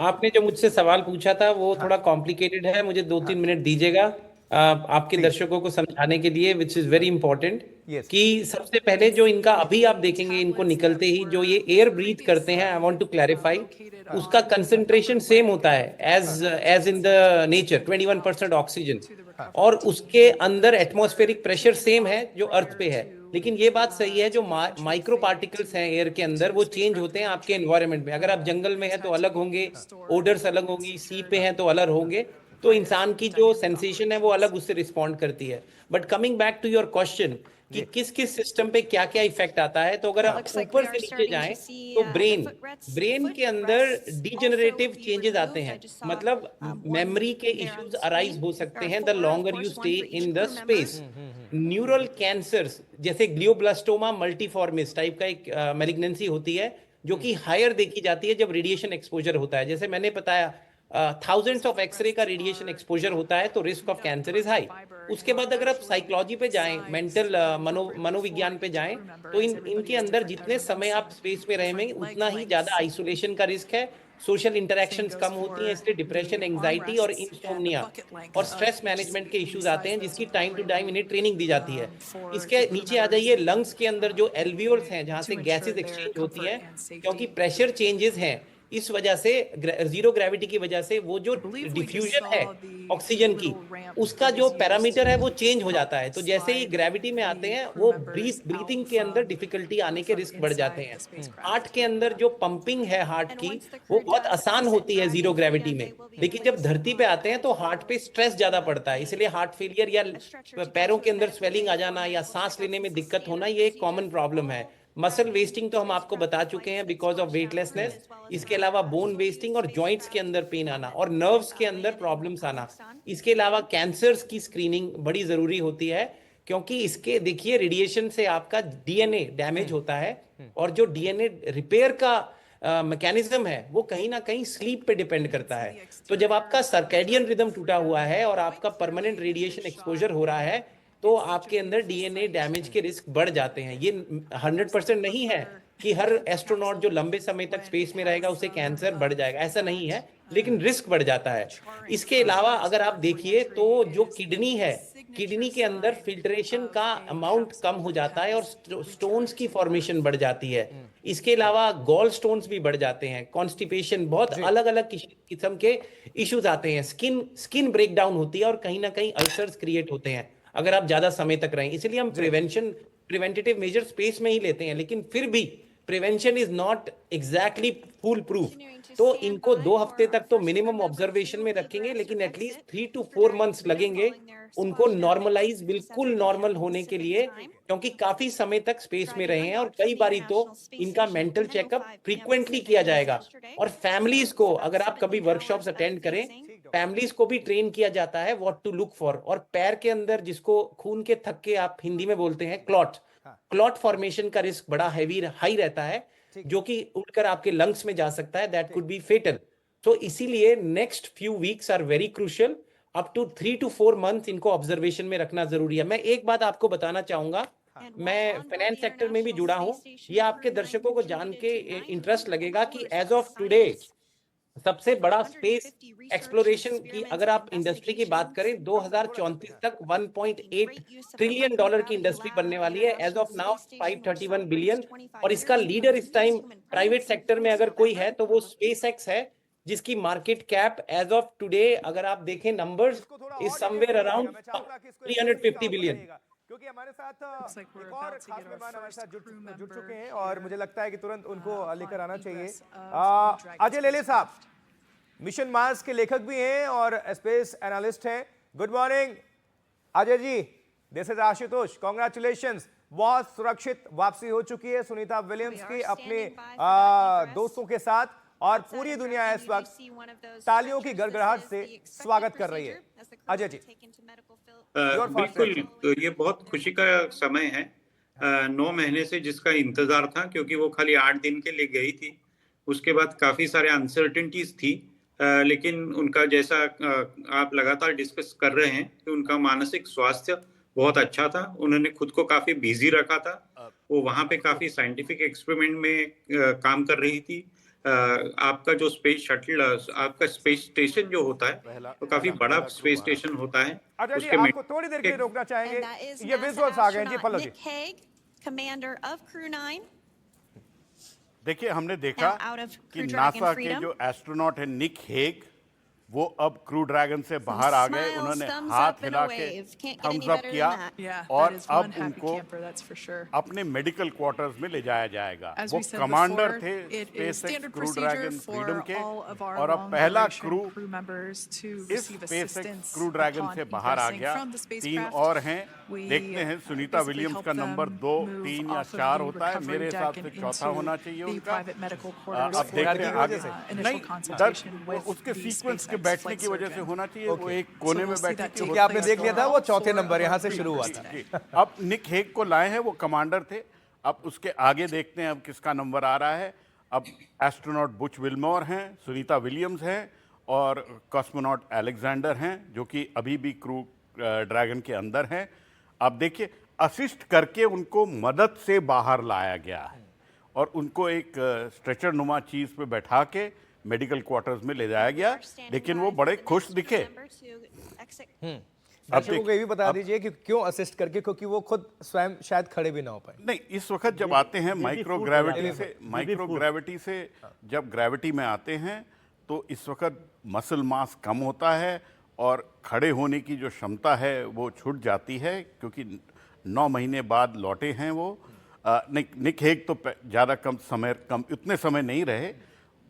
आपने जो मुझसे सवाल पूछा था वो थोड़ा कॉम्प्लिकेटेड है, मुझे 2-3 मिनट दीजिएगा आपके दर्शकों को समझाने के लिए, विच इज वेरी इंपॉर्टेंट। कि सबसे पहले जो इनका अभी आप देखेंगे, इनको निकलते ही जो ये एयर ब्रीथ करते हैं, आई वांट टू क्लैरिफाई, उसका कंसंट्रेशन सेम होता है as in the nature, 21% oxygen, और उसके अंदर एटमॉस्फेरिक प्रेशर सेम है जो अर्थ पे है। लेकिन ये बात सही है, जो माइक्रो पार्टिकल्स हैं एयर के अंदर, वो चेंज होते हैं आपके एनवायरनमेंट में। अगर आप जंगल में हैं तो अलग होंगे, ओडर्स अलग होंगी, सी पे हैं तो अलग होंगे, तो इंसान की जो सेंसेशन है वो अलग उससे रिस्पॉन्ड करती है। But coming back to your question कि किस किस सिस्टम पे क्या क्या इफेक्ट आता है, तो अगर आप ऊपर से नीचे जाएं तो ब्रेन के अंदर डिजेनरेटिव चेंजेस आते हैं, मतलब मेमोरी के इश्यूज अराइज हो सकते हैं the longer you stay in the space. Neural cancers जैसे ग्लियोब्लास्टोमा मल्टीफॉर्मिस टाइप का एक मैलिग्नेंसी होती है, जो कि हायर देखी जाती है जब रेडिएशन एक्सपोजर होता है। जैसे मैंने बताया, थाउजेंड्स ऑफ एक्सरे का रेडिएशन एक्सपोजर होता है तो risk of cancer is high. उसके बाद अगर आप साइकोलॉजी पे जाएं, मेंटल मनोविज्ञान पे जाएं, तो इनके अंदर जितने समय आप स्पेस में रहेंगे उतना ही ज्यादा आइसोलेशन का रिस्क है, सोशल इंटरेक्शंस कम होती हैं, इसलिए डिप्रेशन, एंजाइटी और इंसोम्निया और स्ट्रेस मैनेजमेंट के इश्यूज आते हैं, जिसकी टाइम टू टाइम इन्हें ट्रेनिंग दी जाती है। इसके नीचे आ जाइए, लंग्स के अंदर जो एल्वियोल्स हैं जहां से गैसेस एक्सचेंज होती है, क्योंकि प्रेशर चेंजेस हैं इस वजह से जीरो ग्रेविटी की वजह से वो जो डिफ्यूजन है ऑक्सीजन की उसका जो पैरामीटर है वो चेंज हो जाता है। तो जैसे ही ग्रेविटी में आते हैं वो ब्रीथिंग के अंदर डिफिकल्टी आने के रिस्क बढ़ जाते हैं। हार्ट के अंदर जो पंपिंग है हार्ट की वो बहुत आसान होती है जीरो ग्रेविटी में, लेकिन जब धरती पे आते हैं तो हार्ट पे स्ट्रेस ज्यादा पड़ता है, इसलिए हार्ट फेलियर या पैरों के अंदर स्वेलिंग आ जाना या सांस लेने में दिक्कत होना ये एक कॉमन प्रॉब्लम है। मसल वेस्टिंग तो हम आपको बता चुके हैं बिकॉज ऑफ वेटलेसनेस। इसके अलावा बोन वेस्टिंग और जॉइंट्स के अंदर पेन आना और नर्व्स के अंदर प्रॉब्लम्स आना। इसके अलावा कैंसर्स की स्क्रीनिंग बड़ी जरूरी होती है, क्योंकि इसके देखिए रेडिएशन से आपका डीएनए डैमेज होता है और जो डीएनए रिपेयर का मैकेनिज्म है वो कहीं ना कहीं स्लीप पे डिपेंड करता है। तो जब आपका सर्कैडियन रिदम टूटा हुआ है और आपका परमानेंट रेडिएशन एक्सपोजर हो रहा है तो आपके अंदर डीएनए डैमेज के रिस्क बढ़ जाते हैं। ये 100% नहीं है कि हर एस्ट्रोनॉट जो लंबे समय तक स्पेस में रहेगा उसे कैंसर बढ़ जाएगा, ऐसा नहीं है, लेकिन रिस्क बढ़ जाता है। इसके अलावा अगर आप देखिए तो जो किडनी है, किडनी के अंदर फिल्ट्रेशन का अमाउंट कम हो जाता है और स्टोन्स की फॉर्मेशन बढ़ जाती है। इसके अलावा गॉल स्टोन्स भी बढ़ जाते हैं, कॉन्स्टिपेशन, बहुत अलग अलग किस्म के इश्यूज आते हैं, स्किन ब्रेकडाउन होती है और कहीं ना कहीं अल्सर्स क्रिएट होते हैं अगर आप ज्यादा समय तक रहें। इसलिए हम प्रिवेंटिव मेजर स्पेस में ही लेते हैं, लेकिन फिर भी prevention is not exactly full proof. तो इनको 2 हफ्ते तक तो मिनिमम ऑब्जर्वेशन में रखेंगे, लेकिन एटलीस्ट 3 to 4 मंथ्स लगेंगे उनको नॉर्मलाइज, बिल्कुल नॉर्मल होने के लिए, क्योंकि काफी समय तक स्पेस में रहे हैं और कई बारी तो इनका मेंटल चेकअप फ्रीक्वेंटली किया जाएगा। और फैमिलीज को, अगर आप कभी वर्कशॉप्स अटेंड करें, फैमिलीज को भी ट्रेन किया जाता है व्हाट टू लुक फॉर। और पैर के अंदर जिसको खून के थक्के आप हिंदी में बोलते हैं क्लॉट फॉर्मेशन का रिस्क बड़ा हाई रहता है, जो कि उड़कर आपके लंग्स में जा सकता है, दैट कुड बी फेटल। तो इसीलिए next few weeks are very crucial, up to 3 to 4 months इनको ऑब्जर्वेशन में रखना जरूरी है। मैं एक बात आपको बताना चाहूंगा, मैं फाइनेंस सेक्टर में भी जुड़ा हूं, ये आपके दर्शकों को जान के इंटरेस्ट लगेगा कि एज ऑफ टुडे सबसे बड़ा स्पेस एक्सप्लोरेशन की अगर आप इंडस्ट्री की बात करें 2034 तक 1.8 ट्रिलियन डॉलर की इंडस्ट्री बनने वाली है। एज ऑफ नाउ 531 बिलियन, और इसका लीडर इस टाइम प्राइवेट सेक्टर में अगर कोई है तो वो स्पेसएक्स है, जिसकी market cap as of today अगर आप देखें numbers is somewhere around 350 billion. क्योंकि हमारे साथ एक और खास मेहमान हमारे साथ जुड़ चुके हैं और मुझे लगता है कि तुरंत उनको लेकर आना चाहिए। अजय लेले साहब मिशन मार्स के लेखक भी हैं और स्पेस एनालिस्ट हैं। Good morning Ajay ji, this is Ashutosh, congratulations. बहुत सुरक्षित वापसी हो चुकी है सुनीता विलियम्स की अपने दोस्तों के साथ और पूरी दुनिया इस वक्त तालियों की गड़गड़ाहट से स्वागत कर रही है। अजय जी बिल्कुल, तो ये बहुत खुशी का समय है। 9 महीने से जिसका इंतजार था, क्योंकि वो खाली 8 दिन के लिए गई थी, उसके बाद काफी सारे अनसर्टेनिटीज थी, लेकिन उनका जैसा आप लगातार डिस्कस कर रहे हैं कि उनका मानसिक स्वास्थ्य बहुत अच्छा था। उन्होंने खुद को काफी बिजी रखा था, वो वहां पे काफी साइंटिफिक एक्सपेरिमेंट में काम कर रही थी। आपका जो स्पेस शटल, आपका स्पेस स्टेशन जो होता है तो काफी बड़ा स्पेस स्टेशन होता है। उसके आपको थोड़ी देर के लिए रोकना चाहेंगे, ये विजुअल्स आ गए जी, Pallav ji. Commander of crew 9। देखिए, हमने देखा कि नासा के जो एस्ट्रोनॉट है निक हेग, वो अब क्रू ड्रैगन से बाहर आ गए। उन्होंने हाथ हिला के थम्स अप किया और अब उनको अपने मेडिकल क्वार्टर्स में ले जाया जाएगा। वो कमांडर थे स्पेसएक्स क्रू ड्रैगन फ्रीडम के, और अब पहला क्रू इस स्पेसएक्स क्रू ड्रैगन से बाहर आ गया। 3 और हैं, देखते हैं सुनीता विलियम्स का नंबर 2, 3 या 4 होता है। मेरे हिसाब से चौथा होना चाहिए उनका। अब देखते हैं आगे से। नहीं, उसके सीक्वेंस के बैठने की वजह से होना चाहिए। वो एक कोने में बैठे थे, आपने देख लिया था, वो चौथे नंबर यहाँ से शुरू हुआ था। अब निक हेग को लाए हैं, वो कमांडर थे। अब उसके आगे देखते हैं अब किसका नंबर आ रहा है। अब एस्ट्रोनॉट बुच विल्मोर हैं, सुनीता विलियम्स हैं और कॉस्मोनॉट अलेक्जेंडर हैं, जो कि अभी भी क्रू ड्रैगन के अंदर हैं। अब देखिए, असिस्ट करके उनको मदद से बाहर लाया गया है और उनको एक स्ट्रेचर नुमा चीज पे बैठा के मेडिकल क्वार्टर्स में ले जाया गया, लेकिन वो बड़े खुश दिखे। दर्शकों को ये भी बता दीजिए कि क्यों असिस्ट करके, क्योंकि वो खुद स्वयं शायद खड़े भी ना हो पाए। नहीं, इस वक्त जब आते हैं माइक्रोग्रेविटी से जब ग्रेविटी में आते हैं तो इस वक्त मसल मास कम होता है और खड़े होने की जो क्षमता है वो छूट जाती है, क्योंकि 9 महीने बाद लौटे हैं वो। निक हेग तो ज़्यादा कम इतने समय नहीं रहे,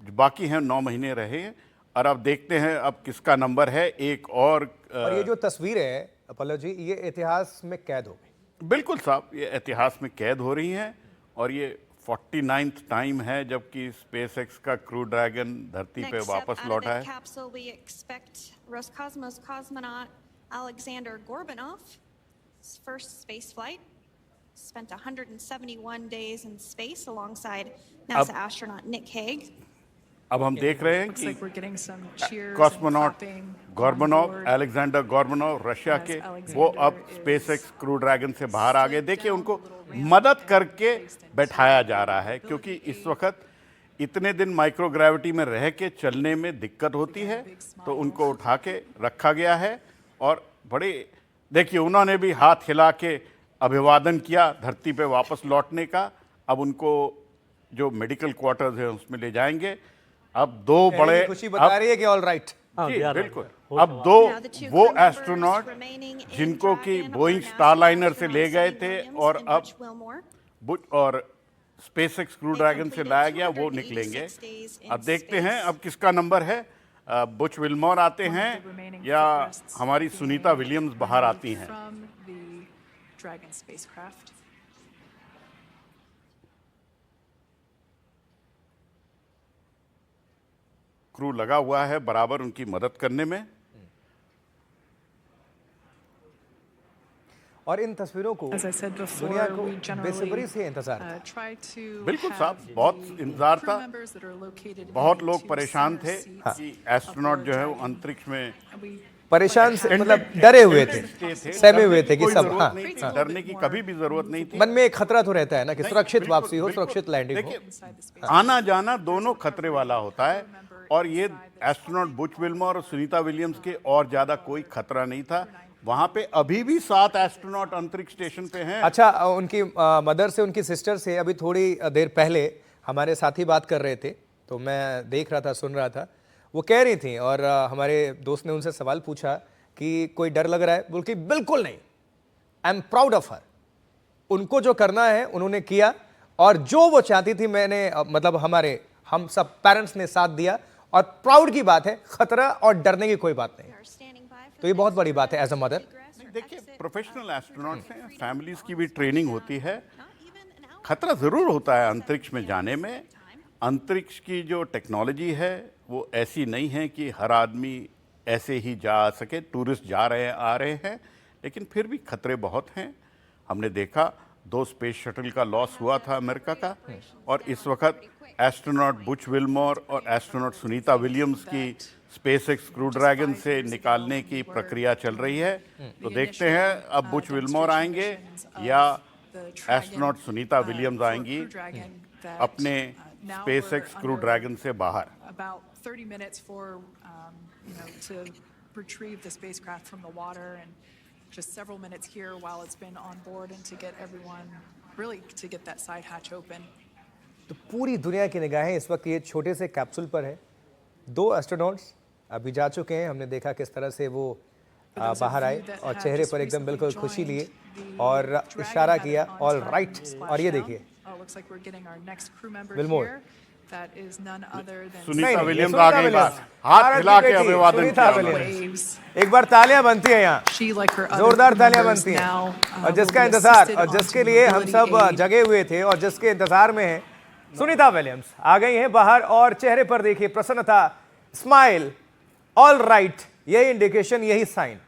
बाकी हैं 9 महीने रहे। और अब देखते हैं अब किसका नंबर है। एक और ये जो तस्वीर है पल्लव जी, ये इतिहास में कैद हो गई। बिल्कुल साहब, ये इतिहास में कैद हो रही हैं और ये 49th टाइम है जबकि स्पेसएक्स का क्रू ड्रैगन धरती पे वापस लौटा है। Roscosmos cosmonaut Alexander Gorbanov, his first space flight, spent 171 days in space alongside NASA astronaut Nick Hague. अब हम देख रहे हैं कि कॉस्मोनॉट गॉर्बनोव, अलेक्जेंडर गॉर्बनोव रशिया के, वो अब स्पेसएक्स क्रू ड्रैगन से बाहर आ गए। देखिए उनको मदद करके बैठाया जा रहा है, क्योंकि इस वक्त इतने दिन माइक्रोग्रेविटी में रह के चलने में दिक्कत होती है, तो उनको उठा के रखा गया है। और बड़े देखिए उन्होंने भी हाथ हिला के अभिवादन किया धरती पे वापस लौटने का। अब उनको जो मेडिकल क्वार्टर्स है उसमें ले जाएंगे। अब 2 बड़े खुशी बता रही है कि ऑल राइट। जी बिल्कुल। अब 2 वो एस्ट्रोनॉट जिनको कि बोइंग स्टारलाइनर से ले गए थे और अब स्पेसएक्स क्रू ड्रैगन से लाया गया, वो निकलेंगे। अब देखते हैं अब किसका नंबर है। बुच विल्मोर आते हैं या हमारी सुनीता विलियम्स बाहर आती हैं। क्रू लगा हुआ है बराबर उनकी मदद करने में। और इन तस्वीरों को दुनिया को बेसब्री से इंतजार था। बिल्कुल साहब, बहुत इंतजार था। बहुत लोग परेशान थे कि एस्ट्रोनॉट जो है वो अंतरिक्ष में परेशान से मतलब डरे हुए थे, सहमे हुए थे कि सब। डरने की कभी भी जरूरत नहीं थी। मन में एक खतरा तो रहता है ना कि सुरक्षित वापसी हो, सुरक्षित लैंडिंग हो। आना जाना दोनों खतरे वाला होता है और ये एस्ट्रोनॉट बुच विल्मोर और सुनीता विलियम्स के और ज्यादा कोई खतरा नहीं था। वहां पे अभी भी 7 एस्ट्रोनॉट अंतरिक्ष स्टेशन पे हैं। अच्छा, उनकी मदर से, उनकी सिस्टर से अभी थोड़ी देर पहले हमारे साथी बात कर रहे थे, तो मैं देख रहा था, सुन रहा था। वो कह रही थी और हमारे दोस्त ने उनसे सवाल पूछा कि कोई डर लग रहा है, बोल के बिल्कुल नहीं, I am proud of her. उनको जो करना है उन्होंने किया और जो वो चाहती थी मैंने मतलब हम सब पेरेंट्स ने साथ दिया और प्राउड की बात है, खतरा और डरने की कोई बात नहीं। तो ये बहुत बड़ी बात है एज अ मदर। देखिए प्रोफेशनल एस्ट्रोनॉट्स हैं, फैमिलीज की भी ट्रेनिंग होती है। खतरा जरूर होता है अंतरिक्ष में जाने में। अंतरिक्ष की जो टेक्नोलॉजी है वो ऐसी नहीं है कि हर आदमी ऐसे ही जा सके। टूरिस्ट जा रहे हैं, आ रहे हैं, लेकिन फिर भी खतरे बहुत हैं। हमने देखा 2 स्पेस शटल का लॉस हुआ था अमेरिका का, और इस वक्त एस्ट्रोनॉट बुच विल्मोर और एस्ट्रोनॉट सुनीता विलियम्स की स्पेसएक्स क्रू ड्रैगन से निकालने की प्रक्रिया चल रही है। तो देखते हैं अब बुच विल्मोर आएंगे या एस्ट्रोनॉट सुनीता विलियम्स आएंगी अपने स्पेसएक्स क्रू ड्रैगन से बाहर। Just several minutes here while it's been on board and to get everyone really to get that side hatch open. तो पूरी दुनिया की निगाहें इस वक्त ये छोटे से कैप्सूल पर है। 2 एस्ट्रोनॉट्स अभी जा चुके हैं। हमने देखा किस तरह से वो बाहर आए और चेहरे पर एकदम बिल्कुल खुशी लिए और इशारा किया ऑल राइट। और ये देखिए विल्मोर, सुनीता विलियम्स आ गई, हाथ हिला के अभिवादन किया। एक बार तालियां बनती हैं यहाँ, जोरदार तालियां बनती हैं। और जिसका इंतजार और जिसके लिए हम सब जगे हुए थे और जिसके इंतजार में है, सुनीता विलियम्स आ गई हैं बाहर और चेहरे पर देखिए प्रसन्नता, स्माइल, ऑल राइट। यही इंडिकेशन, यही साइन।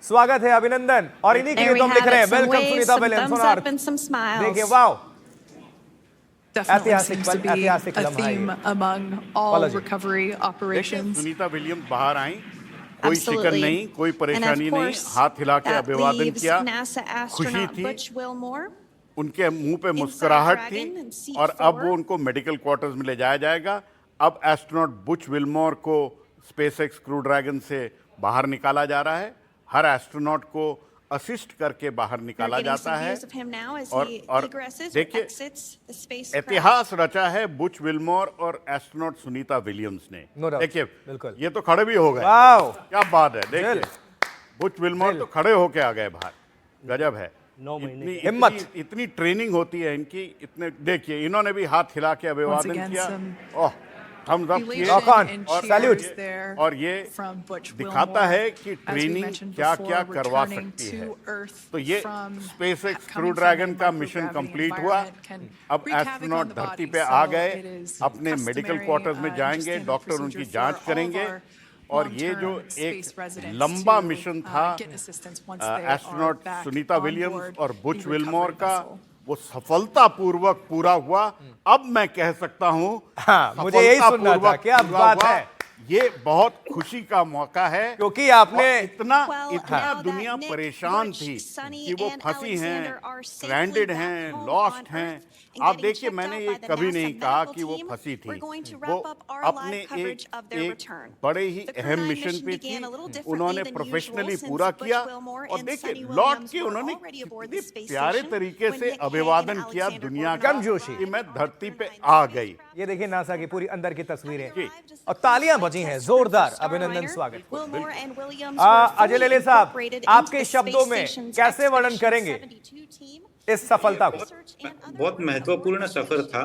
स्वागत है, अभिनंदन। और इन्हीं के लिए तो हम लिख रहे हैं वेलकम सुनीता विलियम्स। देखिए वाओ, ऐतिहासिक theme among all recovery operations. Sunita Williams बाहर आई, कोई शिकन नहीं, कोई परेशानी नहीं, हाथ हिला के अभिवादन किया, खुशी थी, उनके मुंह पे मुस्कुराहट थी। और अब वो उनको मेडिकल क्वार्टर्स में ले जाया जाएगा। अब एस्ट्रोनॉट बुच विल्मोर को स्पेसएक्स क्रू ड्रैगन से बाहर निकाला जा रहा है, हर एस्ट्रोनॉट को असिस्ट करके बाहर निकाला जाता है। और देखिए, इतिहास रचा है बुच विल्मोर और एस्ट्रोनॉट सुनीता विलियम्स ने। देखिए, ये तो खड़े भी हो गए, क्या बात है। देखिए, बुच विल्मोर तो खड़े होके आ गए बाहर, गजब है। 9 महीने हिम्मत, इतनी ट्रेनिंग होती है इनकी। इतने देखिए, इन्होंने भी हाथ हिला के अभिवादन किया, ओह थम्स अप किए, और सैल्यूट। और ये दिखाता है कि ट्रेनिंग क्या क्या करवा सकती है। तो ये स्पेसएक्स क्रू ड्रैगन का मिशन कंप्लीट हुआ। अब एस्ट्रोनॉट धरती पे आ गए, अपने मेडिकल क्वार्टर्स में जाएंगे, डॉक्टर उनकी जांच करेंगे। और ये जो एक लंबा मिशन था एस्ट्रोनॉट सुनीता विलियम्स और बुच विल्मोर का, वो सफलतापूर्वक पूरा हुआ। अब मैं कह सकता हूं, हाँ, मुझे यही सुनना था, क्या बात है। ये बहुत खुशी का मौका है, क्योंकि आपने इतना दुनिया परेशान थी कि वो फंसी हैं, स्ट्रैंडेड हैं, लॉस्ट हैं। आप देखिए, मैंने ये कभी नहीं कहा कि वो फंसी थी, वो अपने एक बड़े ही अहम मिशन पे थी, उन्होंने प्रोफेशनली पूरा किया। और देखिए, लौट के उन्होंने कितने प्यारे तरीके से अभिवादन किया दुनिया का कि मैं धरती पे आ गई। ये देखिए नासा की पूरी अंदर की तस्वीरें और तालियां बजी हैं, जोरदार अभिनंदन, स्वागत। अजय लेले साहब, आपके शब्दों में कैसे वर्णन करेंगे इस सफलता को? बहुत महत्वपूर्ण सफर था।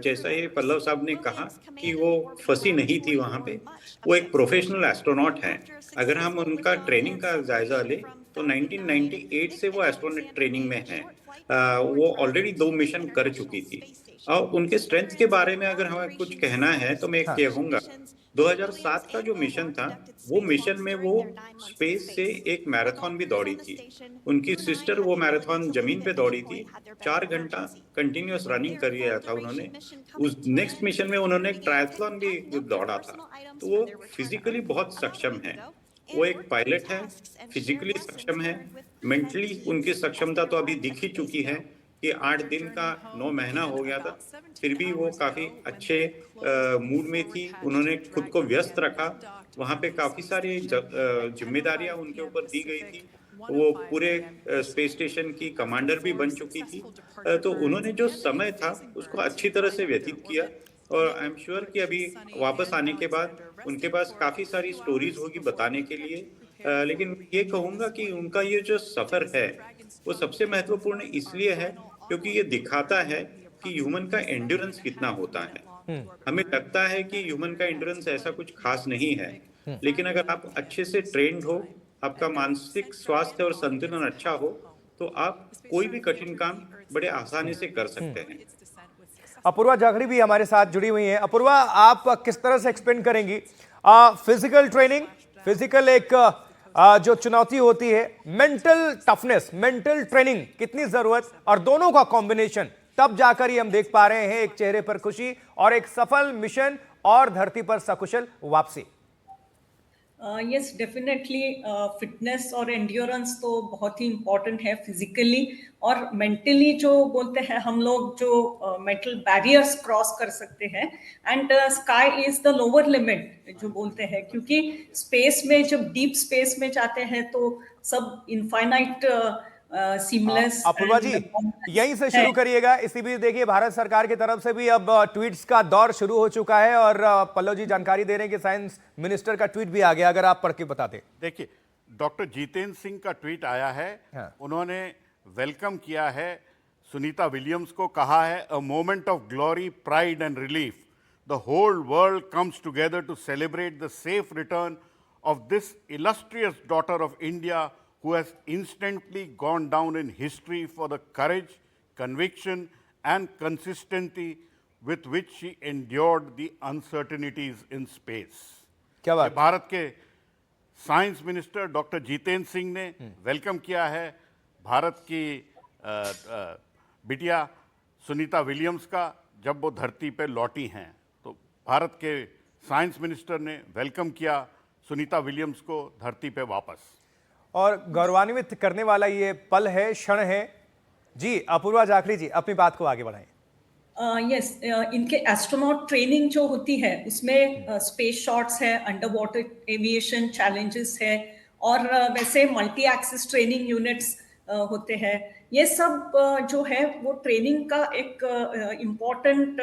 जैसा ही पल्लव साहब ने कहा कि वो फंसी नहीं थी वहां पे, वो एक प्रोफेशनल एस्ट्रोनॉट है। अगर हम उनका ट्रेनिंग का जायजा ले तो 1998 से वो एस्ट्रोनॉट ट्रेनिंग में है। वो ऑलरेडी 2 मिशन कर चुकी थी। और उनके स्ट्रेंथ के बारे में अगर हमें कुछ कहना है तो मैं कहूंगा, 2007 का जो मिशन था, वो मिशन में वो स्पेस से एक मैराथन भी दौड़ी थी। उनकी सिस्टर वो मैराथन जमीन पे दौड़ी थी, 4 घंटा कंटिन्यूअस रनिंग कर लिया था उन्होंने। उस नेक्स्ट मिशन में उन्होंने एक ट्रायथलॉन भी दौड़ा था। तो वो फिजिकली बहुत सक्षम है। वो एक पायलट है, फिजिकली सक्षम है, मेंटली उनकी सक्षमता तो अभी दिख ही चुकी है कि 8 दिन का 9 महीना हो गया था, फिर भी वो काफी अच्छे मूड में थी। उन्होंने खुद को व्यस्त रखा। वहाँ पे काफी सारी जिम्मेदारियां उनके ऊपर दी गई थी। वो पूरे स्पेस स्टेशन की कमांडर भी बन चुकी थी। तो उन्होंने जो समय था उसको अच्छी तरह से व्यतीत किया। और आई एम श्योर कि अभी वापस आने के बाद उनके पास काफी सारी स्टोरीज होगी बताने के लिए। लेकिन ये कहूंगा कि उनका ये जो सफर है वो सबसे महत्वपूर्ण इसलिए है क्योंकि ये दिखाता है कि ह्यूमन का एंड्योरेंस कितना होता है। हमें लगता है कि ह्यूमन का एंड्योरेंस ऐसा कुछ खास नहीं है, लेकिन अगर आप अच्छे से ट्रेंड हो, आपका मानसिक स्वास्थ्य और संतुलन अच्छा हो, तो आप कोई भी कठिन काम बड़े आसानी से कर सकते हैं। अपूर्वा जाखड़ी भी हमारे साथ जुड़ी हुई हैं। अपूर्वा, आप किस तरह से एक्सप्लेन करेंगी फिजिकल ट्रेनिंग, फिजिकल एक जो चुनौती होती है, मेंटल टफनेस, मेंटल ट्रेनिंग कितनी जरूरत, और दोनों का कॉम्बिनेशन, तब जाकर ही हम देख पा रहे हैं एक चेहरे पर खुशी और एक सफल मिशन और धरती पर सकुशल वापसी। यस, डेफिनेटली फिटनेस और एंड्योरेंस तो बहुत ही इम्पोर्टेंट है फिजिकली और मेंटली। जो बोलते हैं हम लोग, जो मेंटल बैरियर्स क्रॉस कर सकते हैं, and sky is the lower limit जो बोलते हैं, क्योंकि स्पेस में जब डीप स्पेस में जाते हैं तो सब इनफाइनाइट सीमलेस। अपूर्वा जी, यहीं से शुरू करिएगा। इसी बीच देखिए, भारत सरकार की तरफ से भी अब ट्वीट्स का दौर शुरू हो चुका है और पल्लव जी जानकारी दे रहे हैं कि साइंस मिनिस्टर का ट्वीट भी आ गया। अगर आप पढ़ के बताते। देखिए, डॉक्टर जितेंद्र सिंह का ट्वीट आया है। उन्होंने वेलकम किया है सुनीता विलियम्स को, कहा है a moment of glory, pride and relief, the whole world comes together to celebrate the safe return of this illustrious daughter of India who has instantly gone down in history for the courage, conviction and consistency with which she endured the uncertainties in space. क्या बात? भारत के science minister doctor Jitendra Singh ने welcome किया है भारत की बिटिया Sunita Williams का, जब वो धरती पे लौटी हैं। तो भारत के साइंस मिनिस्टर ने वेलकम किया सुनीता विलियम्स को धरती पे वापस। और गौरवान्वित करने वाला ये पल है, क्षण है। जी अपूर्वा जाखड़ी जी, अपनी बात को आगे बढ़ाएं। यस, इनके एस्ट्रोनॉट ट्रेनिंग जो होती है उसमें स्पेस शॉट्स है, अंडर वाटर एविएशन चैलेंजेस है, और वैसे मल्टी एक्सिस ट्रेनिंग यूनिट्स होते हैं। ये सब जो है वो ट्रेनिंग का एक इम्पोर्टेंट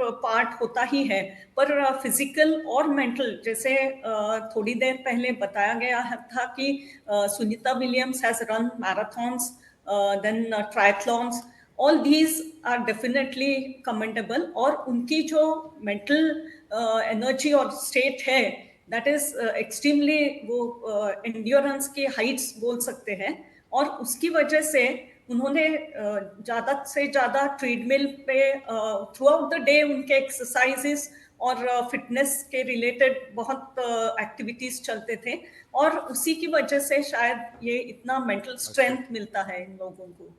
पार्ट होता ही है। पर फिजिकल और मेंटल, जैसे थोड़ी देर पहले बताया गया था कि Sunita Williams has run marathons, then triathlons, all these are definitely commendable, और उनकी जो मेंटल एनर्जी और स्टेट है दैट इज एक्सट्रीमली, वो एंड्योरेंस के हाइट्स बोल सकते हैं, और उसकी वजह से उन्होंने ज़्यादा से ज़्यादा ट्रेडमिल पे थ्रू आउट द डे उनके एक्सरसाइजेस और फिटनेस के रिलेटेड बहुत एक्टिविटीज चलते थे, और उसी की वजह से शायद ये इतना मेंटल स्ट्रेंथ मिलता है इन लोगों को।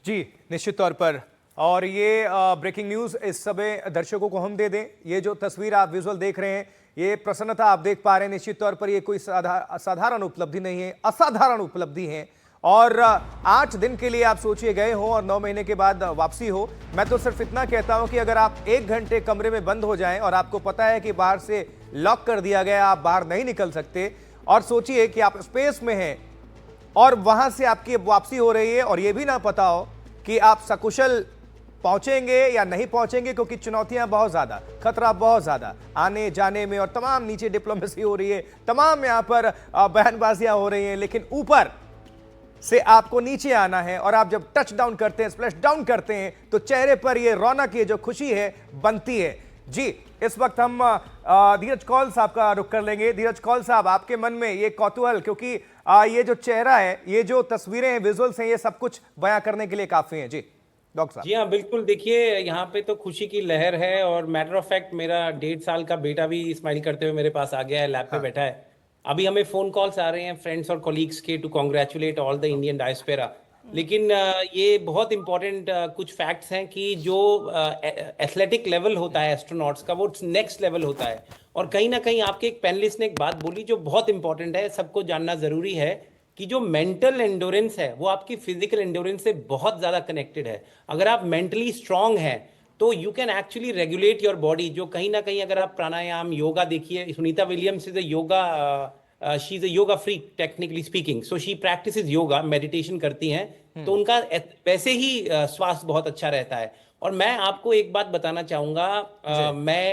जी निश्चित तौर पर, और ये ब्रेकिंग न्यूज़ इस समय दर्शकों को हम दे दें। ये जो तस्वीर आप विजुअल देख रहे हैं, ये प्रसन्नता आप देख पा रहे हैं, निश्चित तौर पर ये कोई साधारण उपलब्धि नहीं है, असाधारण उपलब्धि है। और 8 दिन के लिए आप सोचिए गए हो और 9 महीने के बाद वापसी हो। मैं तो सिर्फ इतना कहता हूं कि अगर आप 1 घंटे कमरे में बंद हो जाएं और आपको पता है कि बाहर से लॉक कर दिया गया, आप बाहर नहीं निकल सकते, और सोचिए कि आप स्पेस में हैं और वहां से आपकी वापसी हो रही है और यह भी ना पता हो कि आप सकुशल पहुंचेंगे या नहीं पहुंचेंगे, क्योंकि चुनौतियां बहुत ज्यादा, खतरा बहुत ज्यादा आने जाने में, और तमाम नीचे डिप्लोमेसी हो रही है, तमाम यहां पर बयानबाजियां हो रही हैं, लेकिन ऊपर से आपको नीचे आना है। और आप जब टच डाउन करते हैं, स्प्लैश डाउन करते हैं, तो चेहरे पर ये रौनक, ये जो खुशी है बनती है। जी इस वक्त हम धीरज कौल साहब का रुख कर लेंगे। धीरज कौल साहब, आपके मन में ये कौतूहल, क्योंकि ये जो चेहरा है, ये जो तस्वीरें हैं, विजुअल्स हैं, ये सब कुछ बयां करने के लिए काफी हैं। जी डॉक्टर साहब। जी हाँ बिल्कुल, देखिए यहाँ पे तो खुशी की लहर है, और मैटर ऑफ फैक्ट मेरा 1.5 साल का बेटा भी स्माइल करते हुए मेरे पास आ गया है, लैब पे बैठा है। अभी हमें फोन कॉल्स आ रहे हैं फ्रेंड्स और कॉलीग्स के to congratulate all the Indian diaspora. लेकिन ये बहुत इंपॉर्टेंट कुछ फैक्ट्स हैं कि जो एथलेटिक लेवल होता है एस्ट्रोनॉट्स का, वो नेक्स्ट लेवल होता है। और कहीं ना कहीं आपके एक पैनलिस्ट ने एक बात बोली जो बहुत इंपॉर्टेंट है, सबको जानना जरूरी है, कि जो मेंटल एंडोरेंस है वो आपकी फिजिकल एंडोरेंस से बहुत ज्यादा कनेक्टेड है। अगर आप मेंटली स्ट्रांग हैं तो you can actually regulate your body. जो कहीं ना कहीं अगर आप प्राणायाम, योगा देखिए, Sunita Williams is a yoga, she is a yoga freak technically speaking, so she practices yoga, meditation करती हैं, तो उनका वैसे ही स्वास्थ्य बहुत अच्छा रहता है। और मैं आपको एक बात बताना चाहूंगा, मैं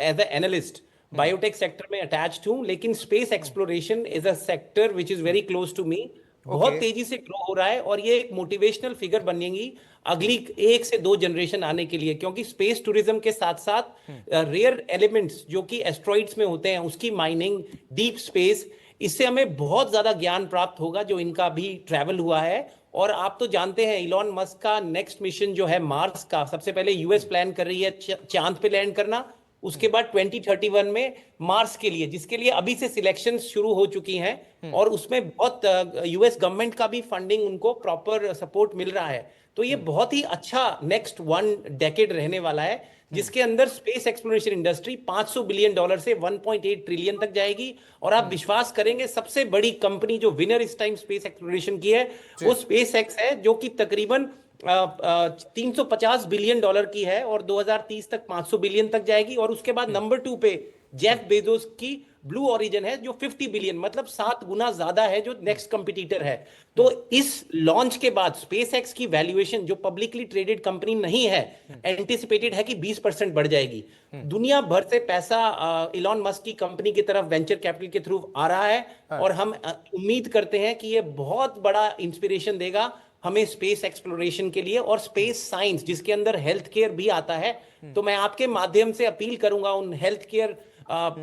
as a analyst biotech sector में अटैच्ड हूं, लेकिन space exploration is a sector which is very close to me. बहुत तेजी से ग्रो हो रहा है, और ये एक मोटिवेशनल फिगर बनेगी अगली 1 से 2 जनरेशन आने के लिए, क्योंकि स्पेस टूरिज्म के साथ साथ रेयर एलिमेंट्स जो कि एस्ट्रॉइड्स में होते हैं, उसकी माइनिंग, डीप स्पेस, इससे हमें बहुत ज्यादा ज्ञान प्राप्त होगा, जो इनका भी ट्रैवल हुआ है। और आप तो जानते हैं इलॉन मस्क का नेक्स्ट मिशन जो है मार्स का, सबसे पहले यूएस प्लान कर रही है चांद पे लैंड करना, उसके बाद 2031 में मार्स के लिए, जिसके लिए अभी से सिलेक्शन शुरू हो चुकी हैं, और उसमें बहुत यूएस गवर्नमेंट का भी फंडिंग, उनको प्रॉपर सपोर्ट मिल रहा है। तो ये बहुत ही अच्छा नेक्स्ट 1 डेकेड रहने वाला है, जिसके अंदर स्पेस एक्सप्लोरेशन इंडस्ट्री $500 बिलियन से 1.8 ट्रिलियन तक जाएगी। और आप विश्वास करेंगे, सबसे बड़ी कंपनी जो विनर इस टाइम स्पेस एक्सप्लोरेशन की है वो स्पेस एक्स है, जो कि तकरीबन $350 बिलियन की है, और 2030 तक 500 बिलियन तक जाएगी। और उसके बाद नंबर 2 पे जेफ बेजोस की ब्लू ओरिजिन है, जो 50 बिलियन, मतलब 7 गुना ज्यादा है, जो नेक्स्ट कंपटीटर है। तो इस लॉन्च के बाद स्पेस एक्स की वैल्यूएशन, जो पब्लिकली ट्रेडेड कंपनी नहीं है, एंटिसिपेटेड है कि 20% बढ़ जाएगी। दुनिया भर से पैसा इलॉन मस्क की कंपनी की तरफ वेंचर कैपिटल के थ्रू आ रहा है, और हम उम्मीद करते हैं कि ये बहुत बड़ा इंस्पिरेशन देगा हमें स्पेस एक्सप्लोरेशन के लिए, और स्पेस साइंस जिसके अंदर हेल्थ केयर भी आता है। तो मैं आपके माध्यम से अपील करूंगा उन हेल्थ केयर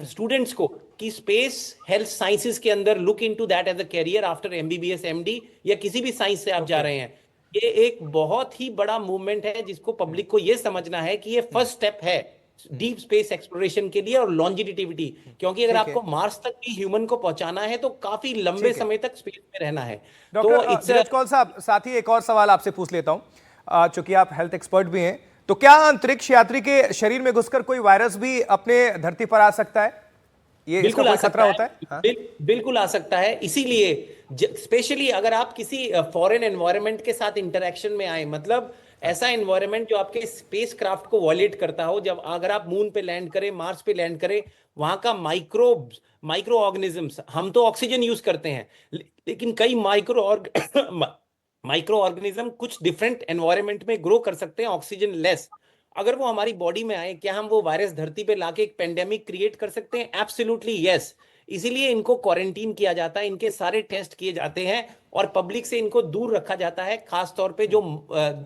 स्टूडेंट्स को कि स्पेस हेल्थ साइंसेस के अंदर look into that as a career after MBBS, MD, या किसी भी साइंस से आप जा रहे हैं। ये एक बहुत ही बड़ा मूवमेंट है, जिसको पब्लिक को ये समझना है कि ये फर्स्ट स्टेप है डीप स्पेस एक्सप्लोरेशन के लिए, और लॉन्जिविटी, क्योंकि अगर आपको मार्स तक भी ह्यूमन को पहुंचाना है तो काफी लंबे समय तक स्पेस में रहना है। डॉक्टर धीरज कौल साहब, साथ ही एक और सवाल आपसे पूछ लेता हूं, चूंकि आप हेल्थ एक्सपर्ट भी हैं, तो क्या अंतरिक्ष यात्री के शरीर में घुसकर कोई वायरस भी अपने धरती पर आ सकता है? ये बिल्कुल कोई आ सकता खतरा होता है? बिल्कुल आ सकता है। इसीलिए स्पेशली अगर आप किसी फॉरेन एनवायरनमेंट के साथ इंटरेक्शन में आए, मतलब ऐसा एनवायरनमेंट जो आपके स्पेस क्राफ्ट को वॉलेट करता हो, जब अगर आप मून पे लैंड करें, मार्स पे लैंड करें, वहां का माइक्रो ऑर्गेनिजम्स, हम तो ऑक्सीजन यूज करते हैं, लेकिन कई माइक्रो ऑर्गेनिज्म कुछ डिफरेंट एनवायरनमेंट में ग्रो कर सकते हैं ऑक्सीजन लेस। अगर वो हमारी बॉडी में आए, क्या हम वो वायरस धरती पे लाके एक पेंडेमिक क्रिएट कर सकते हैं? Absolutely yes. इसीलिए इनको क्वारंटीन किया जाता है, इनके सारे टेस्ट किए जाते हैं और पब्लिक से इनको दूर रखा जाता है, खास तौर पे जो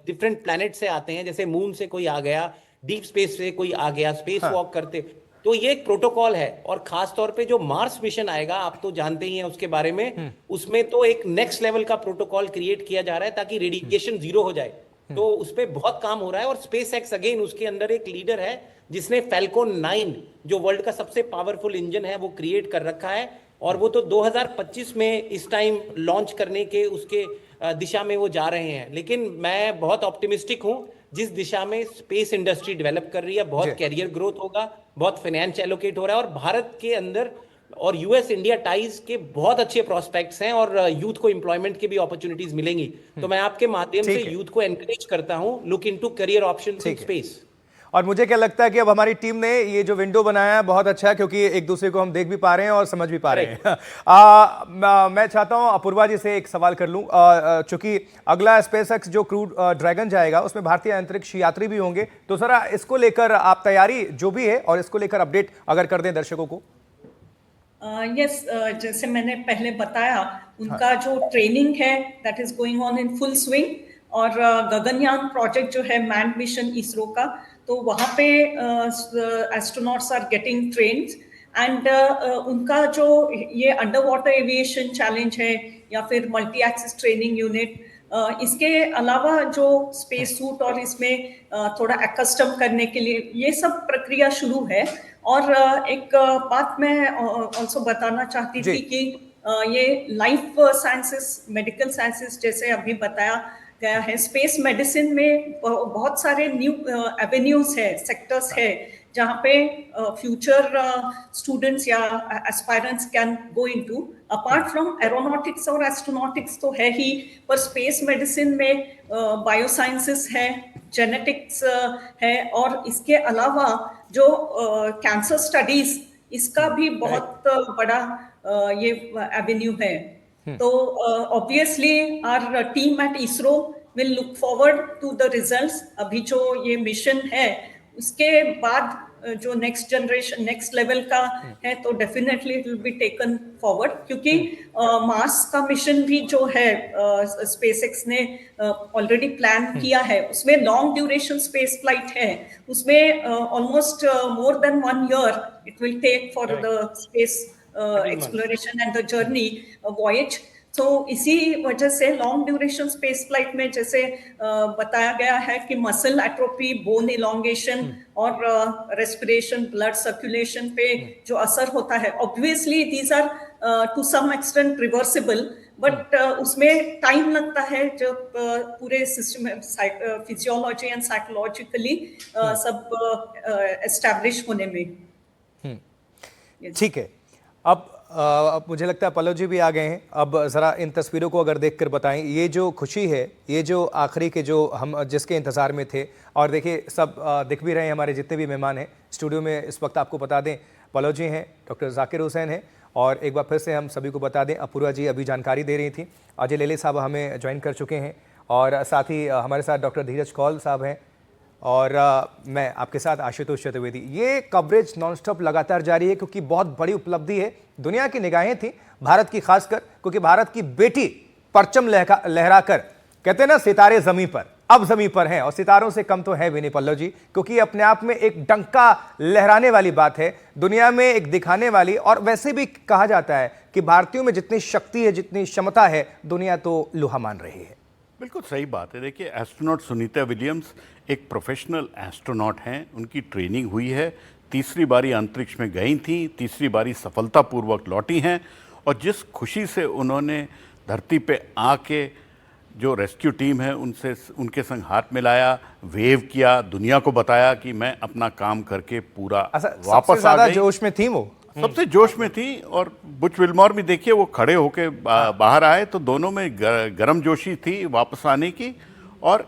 डिफरेंट प्लैनेट से आते हैं, जैसे मून से कोई आ गया, डीप स्पेस से कोई आ गया, स्पेस वॉक करते, तो ये एक प्रोटोकॉल है। और खास तौर पे जो मार्स मिशन आएगा, आप तो जानते ही हैं उसके बारे में, उसमें तो एक नेक्स्ट लेवल का प्रोटोकॉल क्रिएट किया जा रहा है ताकि रेडिएशन जीरो हो जाए। तो उस पर बहुत काम हो रहा है। और स्पेस एक्स अगेन उसके अंदर एक लीडर है जिसने फैल्कन 9 जो वर्ल्ड का सबसे पावरफुल इंजन है वो क्रिएट कर रखा है, और वो तो 2025 में इस टाइम लॉन्च करने के उसके दिशा में वो जा रहे हैं। लेकिन मैं बहुत ऑप्टिमिस्टिक हूं, जिस दिशा में स्पेस इंडस्ट्री डेवलप कर रही है, बहुत कैरियर ग्रोथ होगा, बहुत फाइनेंस एलोकेट हो रहा है, और भारत के अंदर और यूएस इंडिया टाइज के बहुत अच्छे प्रोस्पेक्ट्स हैं, और यूथ को एम्प्लॉयमेंट की भी अपॉर्चुनिटीज मिलेंगी। तो मैं आपके माध्यम से यूथ को एनकरेज करता हूं, look into career options in space. और मुझे क्या लगता है कि अब हमारी टीम ने ये जो विंडो बनाया है बहुत अच्छा है, क्योंकि एक दूसरे को हम देख भी पा रहे हैं और समझ भी पा रहे हैं। मैं चाहता हूं अपूर्वा जी से एक सवाल कर लूं, चूंकि अगला स्पेसएक्स जो क्रू ड्रैगन जाएगा उसमें भारतीय अंतरिक्ष यात्री भी होंगे, तो जरा इसको लेकर आप तैयारी जो भी है और इसको लेकर अपडेट अगर कर दें दर्शकों को। यस, जैसे मैंने पहले बताया, उनका जो ट्रेनिंग है that is going on in full swing, और गगनयान प्रोजेक्ट जो है मैन मिशन इसरो का, तो वहाँ पे astronauts are getting trained, and उनका जो ये अंडर वाटर एविएशन चैलेंज है या फिर मल्टी एक्सिस ट्रेनिंग यूनिट, इसके अलावा जो स्पेस सूट और इसमें थोड़ा एकस्टम करने के लिए ये सब प्रक्रिया शुरू है। और एक बात मैं ऑल्सो बताना चाहती थी कि ये लाइफ साइंसेस, मेडिकल साइंसेस जैसे अभी बताया गया है, स्पेस मेडिसिन में बहुत सारे न्यू एवेन्यूज है, सेक्टर्स है, जहाँ पे फ्यूचर स्टूडेंट्स या aspirants can go into. Apart from aeronautics और एस्ट्रोनॉटिक्स तो है ही, पर स्पेस मेडिसिन में बायोसाइंसेस है, जेनेटिक्स है, और इसके अलावा जो कैंसर स्टडीज, इसका भी बहुत बड़ा ये एवेन्यू है। तो obviously our team at ISRO will look forward to the results. अभी जो ये मिशन है उसके बाद जो नेक्स्ट जनरेशन, नेक्स्ट लेवल का है, तो definitely it will be taken forward, क्योंकि मार्स का मिशन भी जो है स्पेसएक्स ने ऑलरेडी प्लान किया है, उसमें लॉन्ग ड्यूरेशन स्पेस फ्लाइट है, उसमें almost more than 1 year it will take for the space exploration and the journey voyage. तो इसी वजह से लॉन्ग ड्यूरेशन स्पेस फ्लाइट में जैसे बताया गया है कि मसल एट्रोफी, बोन इलॉन्गेशन और रेस्पिरेशन, ब्लड सर्कुलेशन पे जो असर होता है, obviously these are to some extent reversible, but उसमें टाइम लगता है जब पूरे सिस्टम फिजियोलॉजी एंड साइकोलॉजिकली सब एस्टैब्लिश होने में। ठीक है, अब मुझे लगता है पल्लव जी भी आ गए हैं। अब ज़रा इन तस्वीरों को अगर देखकर बताएं, ये जो खुशी है, ये जो आखिरी के जो हम जिसके इंतज़ार में थे, और देखिए सब दिख भी रहे हैं, हमारे जितने भी मेहमान हैं स्टूडियो में इस वक्त, आपको बता दें पल्लव जी हैं, डॉक्टर जाकिर हुसैन हैं, और एक बार फिर से हम सभी को बता दें अपूर्वा जी अभी जानकारी दे रही थी, अजय लेले साहब हमें ज्वाइन कर चुके हैं, और साथ ही हमारे साथ डॉक्टर धीरज कौल साहब हैं, और मैं आपके साथ आशुतोष चतुर्वेदी। ये कवरेज नॉनस्टॉप लगातार जारी है, क्योंकि बहुत बड़ी उपलब्धि है, दुनिया की निगाहें थी भारत की खासकर, क्योंकि भारत की बेटी परचम लहराकर, कहते हैं ना सितारे जमीन पर, अब जमीन पर हैं, और सितारों से कम तो है भी नहीं पल्लव जी, क्योंकि अपने आप में एक डंका लहराने वाली बात है, दुनिया में एक दिखाने वाली। और वैसे भी कहा जाता है कि भारतीयों में जितनी शक्ति है, जितनी क्षमता है, दुनिया तो लोहा मान रही है। बिल्कुल सही बात है। देखिए, एस्ट्रोनॉट सुनीता विलियम्स एक प्रोफेशनल एस्ट्रोनॉट हैं, उनकी ट्रेनिंग हुई है, तीसरी बारी अंतरिक्ष में गई थी, तीसरी बारी सफलतापूर्वक लौटी हैं, और जिस खुशी से उन्होंने धरती पे आके जो रेस्क्यू टीम है उनसे, उनके संग हाथ मिलाया, वेव किया, दुनिया को बताया कि मैं अपना काम करके पूरा वापस आ गई। जोश में थी वो, सबसे जोश में थी। और बुच विल्मोर भी देखिए वो खड़े होके बाहर आए तो दोनों में गर्म जोशी थी वापस आने की। और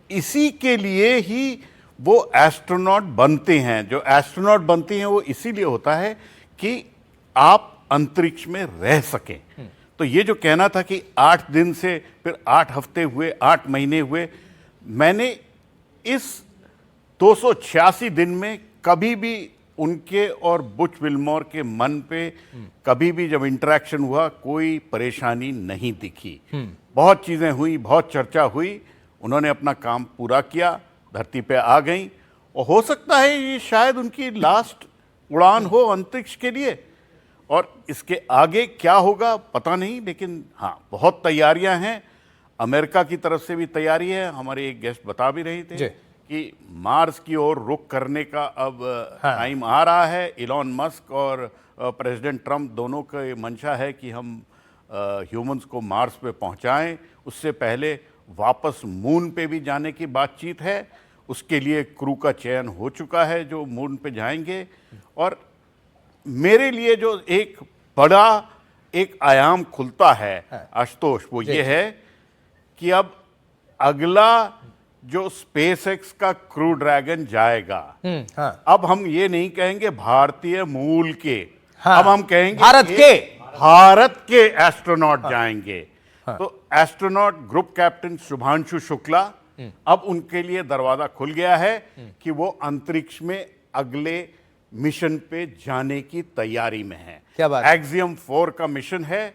इसी के लिए ही वो एस्ट्रोनॉट बनते हैं। जो एस्ट्रोनॉट बनते हैं वो इसीलिए होता है कि आप अंतरिक्ष में रह सकें। तो ये जो कहना था कि 8 दिन से फिर 8 हफ्ते हुए, 8 महीने हुए, मैंने इस 286 दिन में कभी भी उनके और बुच विल्मोर के मन पे कभी भी जब इंटरेक्शन हुआ कोई परेशानी नहीं दिखी। बहुत चीजें हुई, बहुत चर्चा हुई, उन्होंने अपना काम पूरा किया, धरती पे आ गई। और हो सकता है ये शायद उनकी लास्ट उड़ान हो अंतरिक्ष के लिए। और इसके आगे क्या होगा पता नहीं, लेकिन हाँ बहुत तैयारियां हैं। अमेरिका की तरफ से भी तैयारी है। हमारे एक गेस्ट बता भी रहे थे कि मार्स की ओर रुख करने का अब टाइम आ रहा है। इलॉन मस्क और प्रेसिडेंट ट्रंप दोनों का मंशा है कि हम ह्यूमंस को मार्स पे पहुंचाएं। उससे पहले वापस मून पे भी जाने की बातचीत है। उसके लिए क्रू का चयन हो चुका है जो मून पे जाएंगे। और मेरे लिए जो एक बड़ा एक आयाम खुलता है आशुतोष, वो ये है कि अब अगला जो स्पेसएक्स का क्रू ड्रैगन जाएगा, अब हम ये नहीं कहेंगे भारतीय मूल के, अब हम कहेंगे भारत के एस्ट्रोनॉट जाएंगे। तो astronaut group captain Shubhanshu Shukla, अब उनके लिए दरवाजा खुल गया है कि वो अंतरिक्ष में अगले मिशन पे जाने की तैयारी में है। क्या बात? एक्सियम 4 का मिशन है,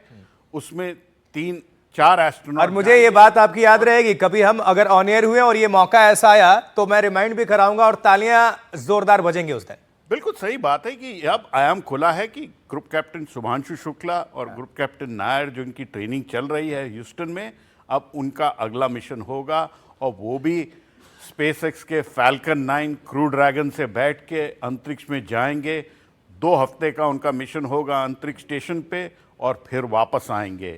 उसमें 3-4 एस्ट्रोनॉट। और मुझे ये बात आपकी याद रहेगी, कभी हम अगर ऑन एयर हुए और ये मौका ऐसा आया तो मैं रिमाइंड भी कराऊंगा और तालियां जोरदार बजेंगे उस दिन। बिल्कुल सही बात है कि अब आयाम खुला है कि ग्रुप कैप्टन शुभांशु शुक्ला और ग्रुप कैप्टन नायर जो इनकी ट्रेनिंग चल रही है ह्यूस्टन में, अब उनका अगला मिशन होगा। और वो भी स्पेसएक्स के फैल्कन 9 क्रू ड्रैगन से बैठ के अंतरिक्ष में जाएंगे। 2 हफ्ते का उनका मिशन होगा अंतरिक्ष स्टेशन पे और फिर वापस आएंगे।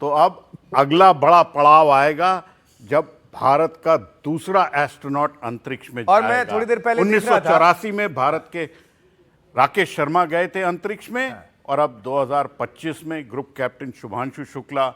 तो अब अगला बड़ा पड़ाव आएगा जब भारत का दूसरा एस्ट्रोनॉट अंतरिक्ष में और जाएगा। मैं थोड़ी देर पहले 1984 में भारत के राकेश शर्मा गए थे अंतरिक्ष में, और अब 2025 में ग्रुप कैप्टन शुभांशु शुक्ला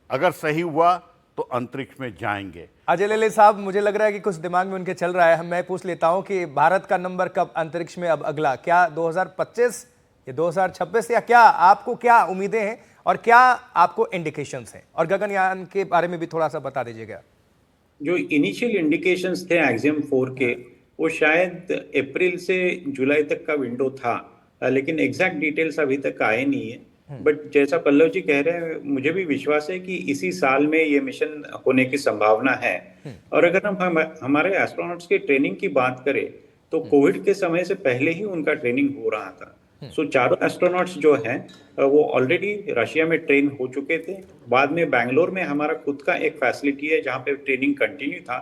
अगर सही हुआ तो अंतरिक्ष में जाएंगे। अजय लेले साहब, मुझे लग रहा है कि कुछ दिमाग में उनके चल रहा है। मैं पूछ लेता हूं कि भारत का नंबर कब अंतरिक्ष में अब अगला, क्या 2025 या 2026 या क्या? आपको क्या उम्मीदें हैं और क्या आपको इंडिकेशंस हैं? और गगनयान के बारे में भी थोड़ा सा बता दीजिएगा। जो इनिशियल इंडिकेशंस थे एक्सियम 4 के, वो शायद अप्रैल से जुलाई तक का विंडो था, लेकिन एग्जैक्ट डिटेल्स अभी तक आए नहीं है। बट जैसा पल्लव जी कह रहे हैं, मुझे भी विश्वास है कि इसी साल में ये मिशन होने की संभावना है। और अगर हम हमारे एस्ट्रोनॉट्स की ट्रेनिंग की बात करें तो कोविड के समय से पहले ही उनका ट्रेनिंग हो रहा था। सो चारों एस्ट्रोनॉट्स जो हैं वो ऑलरेडी रशिया में ट्रेन हो चुके थे। बाद में बैंगलोर में हमारा खुद का एक फैसिलिटी है जहाँ पे ट्रेनिंग कंटिन्यू था।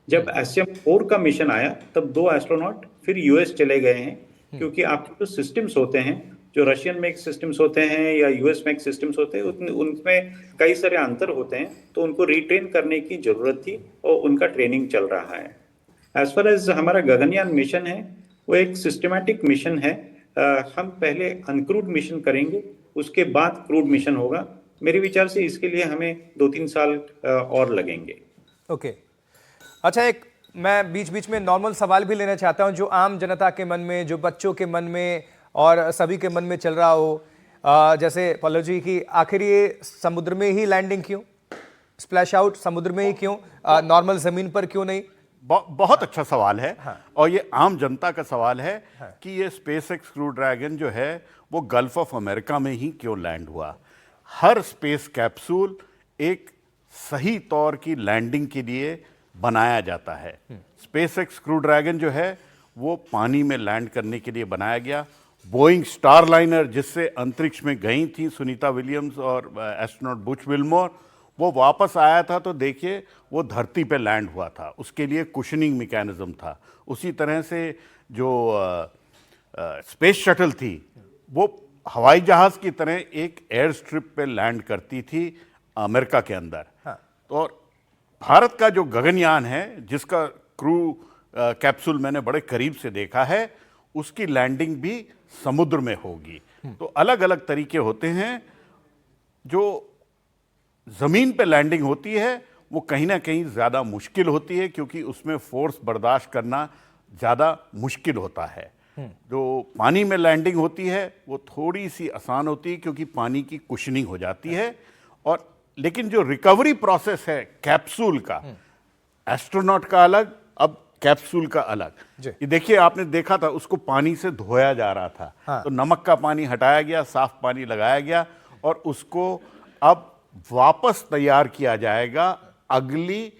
जब एक्सियम 4 का मिशन आया तब 2 एस्ट्रोनॉट फिर यूएस चले गए हैं, क्योंकि आपके जो सिस्टम्स होते हैं, जो रशियन मेक सिस्टम्स होते हैं या यूएस मेक सिस्टम्स होते हैं, उनमें कई सारे अंतर होते हैं, तो उनको रिट्रेन करने की जरूरत थी और उनका ट्रेनिंग चल रहा है। एज फार एज हमारा गगनयान मिशन है, वो एक सिस्टमैटिक मिशन है। हम पहले अनक्रूड मिशन करेंगे, उसके बाद क्रूड मिशन होगा। मेरे विचार से इसके लिए हमें 2-3 साल और लगेंगे। ओके, अच्छा, एक मैं बीच बीच में नॉर्मल सवाल भी लेना चाहता हूं जो आम जनता के मन में, जो बच्चों के मन में और सभी के मन में चल रहा हो। जैसे पल्लव जी की, आखिर ये समुद्र में ही लैंडिंग क्यों? स्प्लैश आउट समुद्र में ही क्यों? नॉर्मल जमीन पर क्यों नहीं? बहुत अच्छा सवाल है। और ये आम जनता का सवाल है कि ये स्पेसएक्स क्रू ड्रैगन जो है वो गल्फ ऑफ अमेरिका में ही क्यों लैंड हुआ। हर स्पेस कैप्सूल एक सही तौर की लैंडिंग के लिए बनाया जाता है। स्पेसएक्स क्रू ड्रैगन जो है वो पानी में लैंड करने के लिए बनाया गया। बोइंग स्टारलाइनर जिससे अंतरिक्ष में गई थी सुनीता विलियम्स और एस्ट्रोनॉट बुच विल्मोर, वो वापस आया था तो देखिए वो धरती पे लैंड हुआ था, उसके लिए कुशनिंग मैकेनिज्म था। उसी तरह से जो स्पेस शटल थी वो हवाई जहाज की तरह एक एयर स्ट्रिप पे लैंड करती थी अमेरिका के अंदर। और भारत का जो गगनयान है जिसका क्रू कैप्सूल मैंने बड़े करीब से देखा है, उसकी लैंडिंग भी समुद्र में होगी। तो अलग अलग तरीके होते हैं। जो ज़मीन पे लैंडिंग होती है वो कहीं ना कहीं ज़्यादा मुश्किल होती है, क्योंकि उसमें फोर्स बर्दाश्त करना ज़्यादा मुश्किल होता है। जो पानी में लैंडिंग होती है वो थोड़ी सी आसान होती है, क्योंकि पानी की कुशनिंग हो जाती है। और लेकिन जो रिकवरी प्रोसेस है कैप्सूल का, एस्ट्रोनॉट का अलग, अब कैप्सूल का अलग। ये देखिए, आपने देखा था उसको पानी से धोया जा रहा था। हाँ। तो नमक का पानी हटाया गया, साफ पानी लगाया गया और उसको अब वापस तैयार किया जाएगा अगली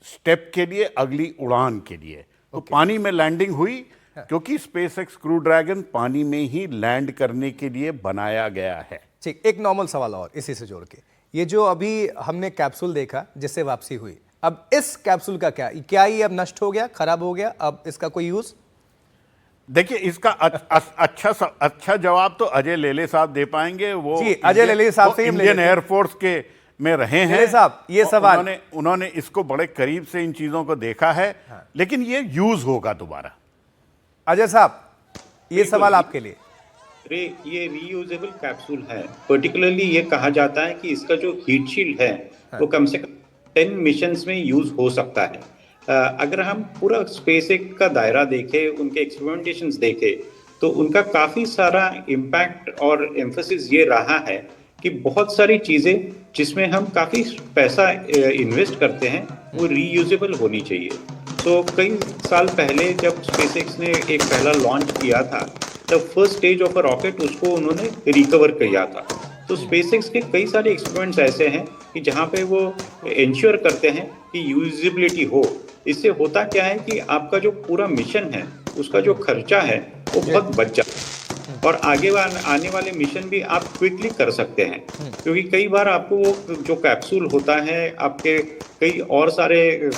स्टेप के लिए, अगली उड़ान के लिए। तो पानी में लैंडिंग हुई, क्योंकि स्पेसएक्स क्रू ड्रैगन पानी में ही लैंड करने के लिए बनाया गया है। ठीक, एक नॉर्मल सवाल और इसी से जोड़ के, ये जो अभी हमने कैप्सूल देखा जिससे वापसी हुई, अब इस कैप्सूल का क्या ये अब नष्ट हो गया, खराब हो गया, अब इसका कोई यूज? देखिए, इसका अच्छा जवाब तो अजय लेले साहब दे पाएंगे। वो जी, अजय लेले साहब से इंडियन एयरफोर्स के में रहे हैं। लेले साहब, ये सवाल उन्होंने इसको बड़े करीब से इन चीजों को देखा है। हाँ। लेकिन ये यूज होगा दोबारा। अजय साहब, ये सवाल आपके लिए। ये रीयूजेबल कैप्सूल है। पर्टिकुलरली ये कहा जाता है कि इसका जो हीट शील्ड है वो कम से कम 10 मिशंस में यूज हो सकता है। अगर हम पूरा स्पेसएक्स का दायरा देखें, उनके एक्सपेरिमेंटेशंस देखें, तो उनका काफ़ी सारा इम्पैक्ट और एम्फसिस ये रहा है कि बहुत सारी चीज़ें जिसमें हम काफ़ी पैसा इन्वेस्ट करते हैं वो रीयूजेबल होनी चाहिए। तो कई साल पहले जब स्पेसएक्स ने एक पहला लॉन्च किया था, तब first stage of a rocket उसको उन्होंने रिकवर किया था। तो स्पेसएक्स के कई सारे एक्सपेरिमेंट्स ऐसे हैं कि जहाँ पे वो इंश्योर करते हैं कि यूजेबिलिटी हो। इससे होता क्या है कि आपका जो पूरा मिशन है उसका जो खर्चा है वो बहुत बच जाता है और आगे आने वाले मिशन भी आप क्विकली कर सकते हैं। क्योंकि कई बार आपको वो जो कैप्सूल होता है, आपके कई और सारे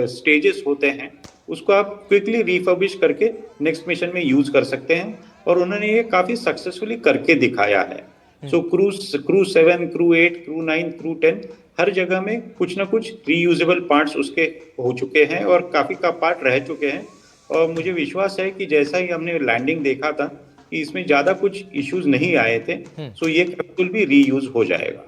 स्टेजेस होते हैं, उसको आप क्विकली रिफर्बिश करके नेक्स्ट मिशन में यूज कर सकते हैं। और उन्होंने ये काफ़ी सक्सेसफुली करके दिखाया है। सो क्रू 7, क्रू 8, क्रू 9, क्रू 10 हर जगह में कुछ ना कुछ रीयूजेबल पार्ट्स उसके हो चुके हैं और काफ़ी का पार्ट रह चुके हैं। और मुझे विश्वास है कि जैसा ही हमने लैंडिंग देखा था कि इसमें ज़्यादा कुछ इश्यूज नहीं आए थे, सो ये कैप्सूल भी रीयूज हो जाएगा।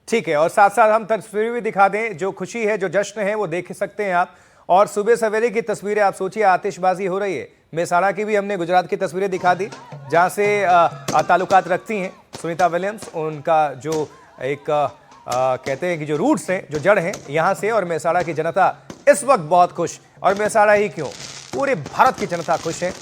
ठीक है, और साथ साथ हम तस्वीरें भी दिखा दें। जो खुशी है, जो जश्न है, वो देख सकते हैं आप। और सुबह सवेरे की तस्वीरें आप सोचिए, आतिशबाजी हो रही है। मेसाड़ा की भी हमने गुजरात की तस्वीरें दिखा दी, जहाँ से ताल्लुकात रखती हैं सुनीता विलियम्स। उनका जो एक कहते हैं कि जो रूट्स हैं, जो जड़ हैं, यहाँ से। और मेसाड़ा की जनता इस वक्त बहुत खुश, और मेसाड़ा ही क्यों, पूरे भारत की जनता खुश है।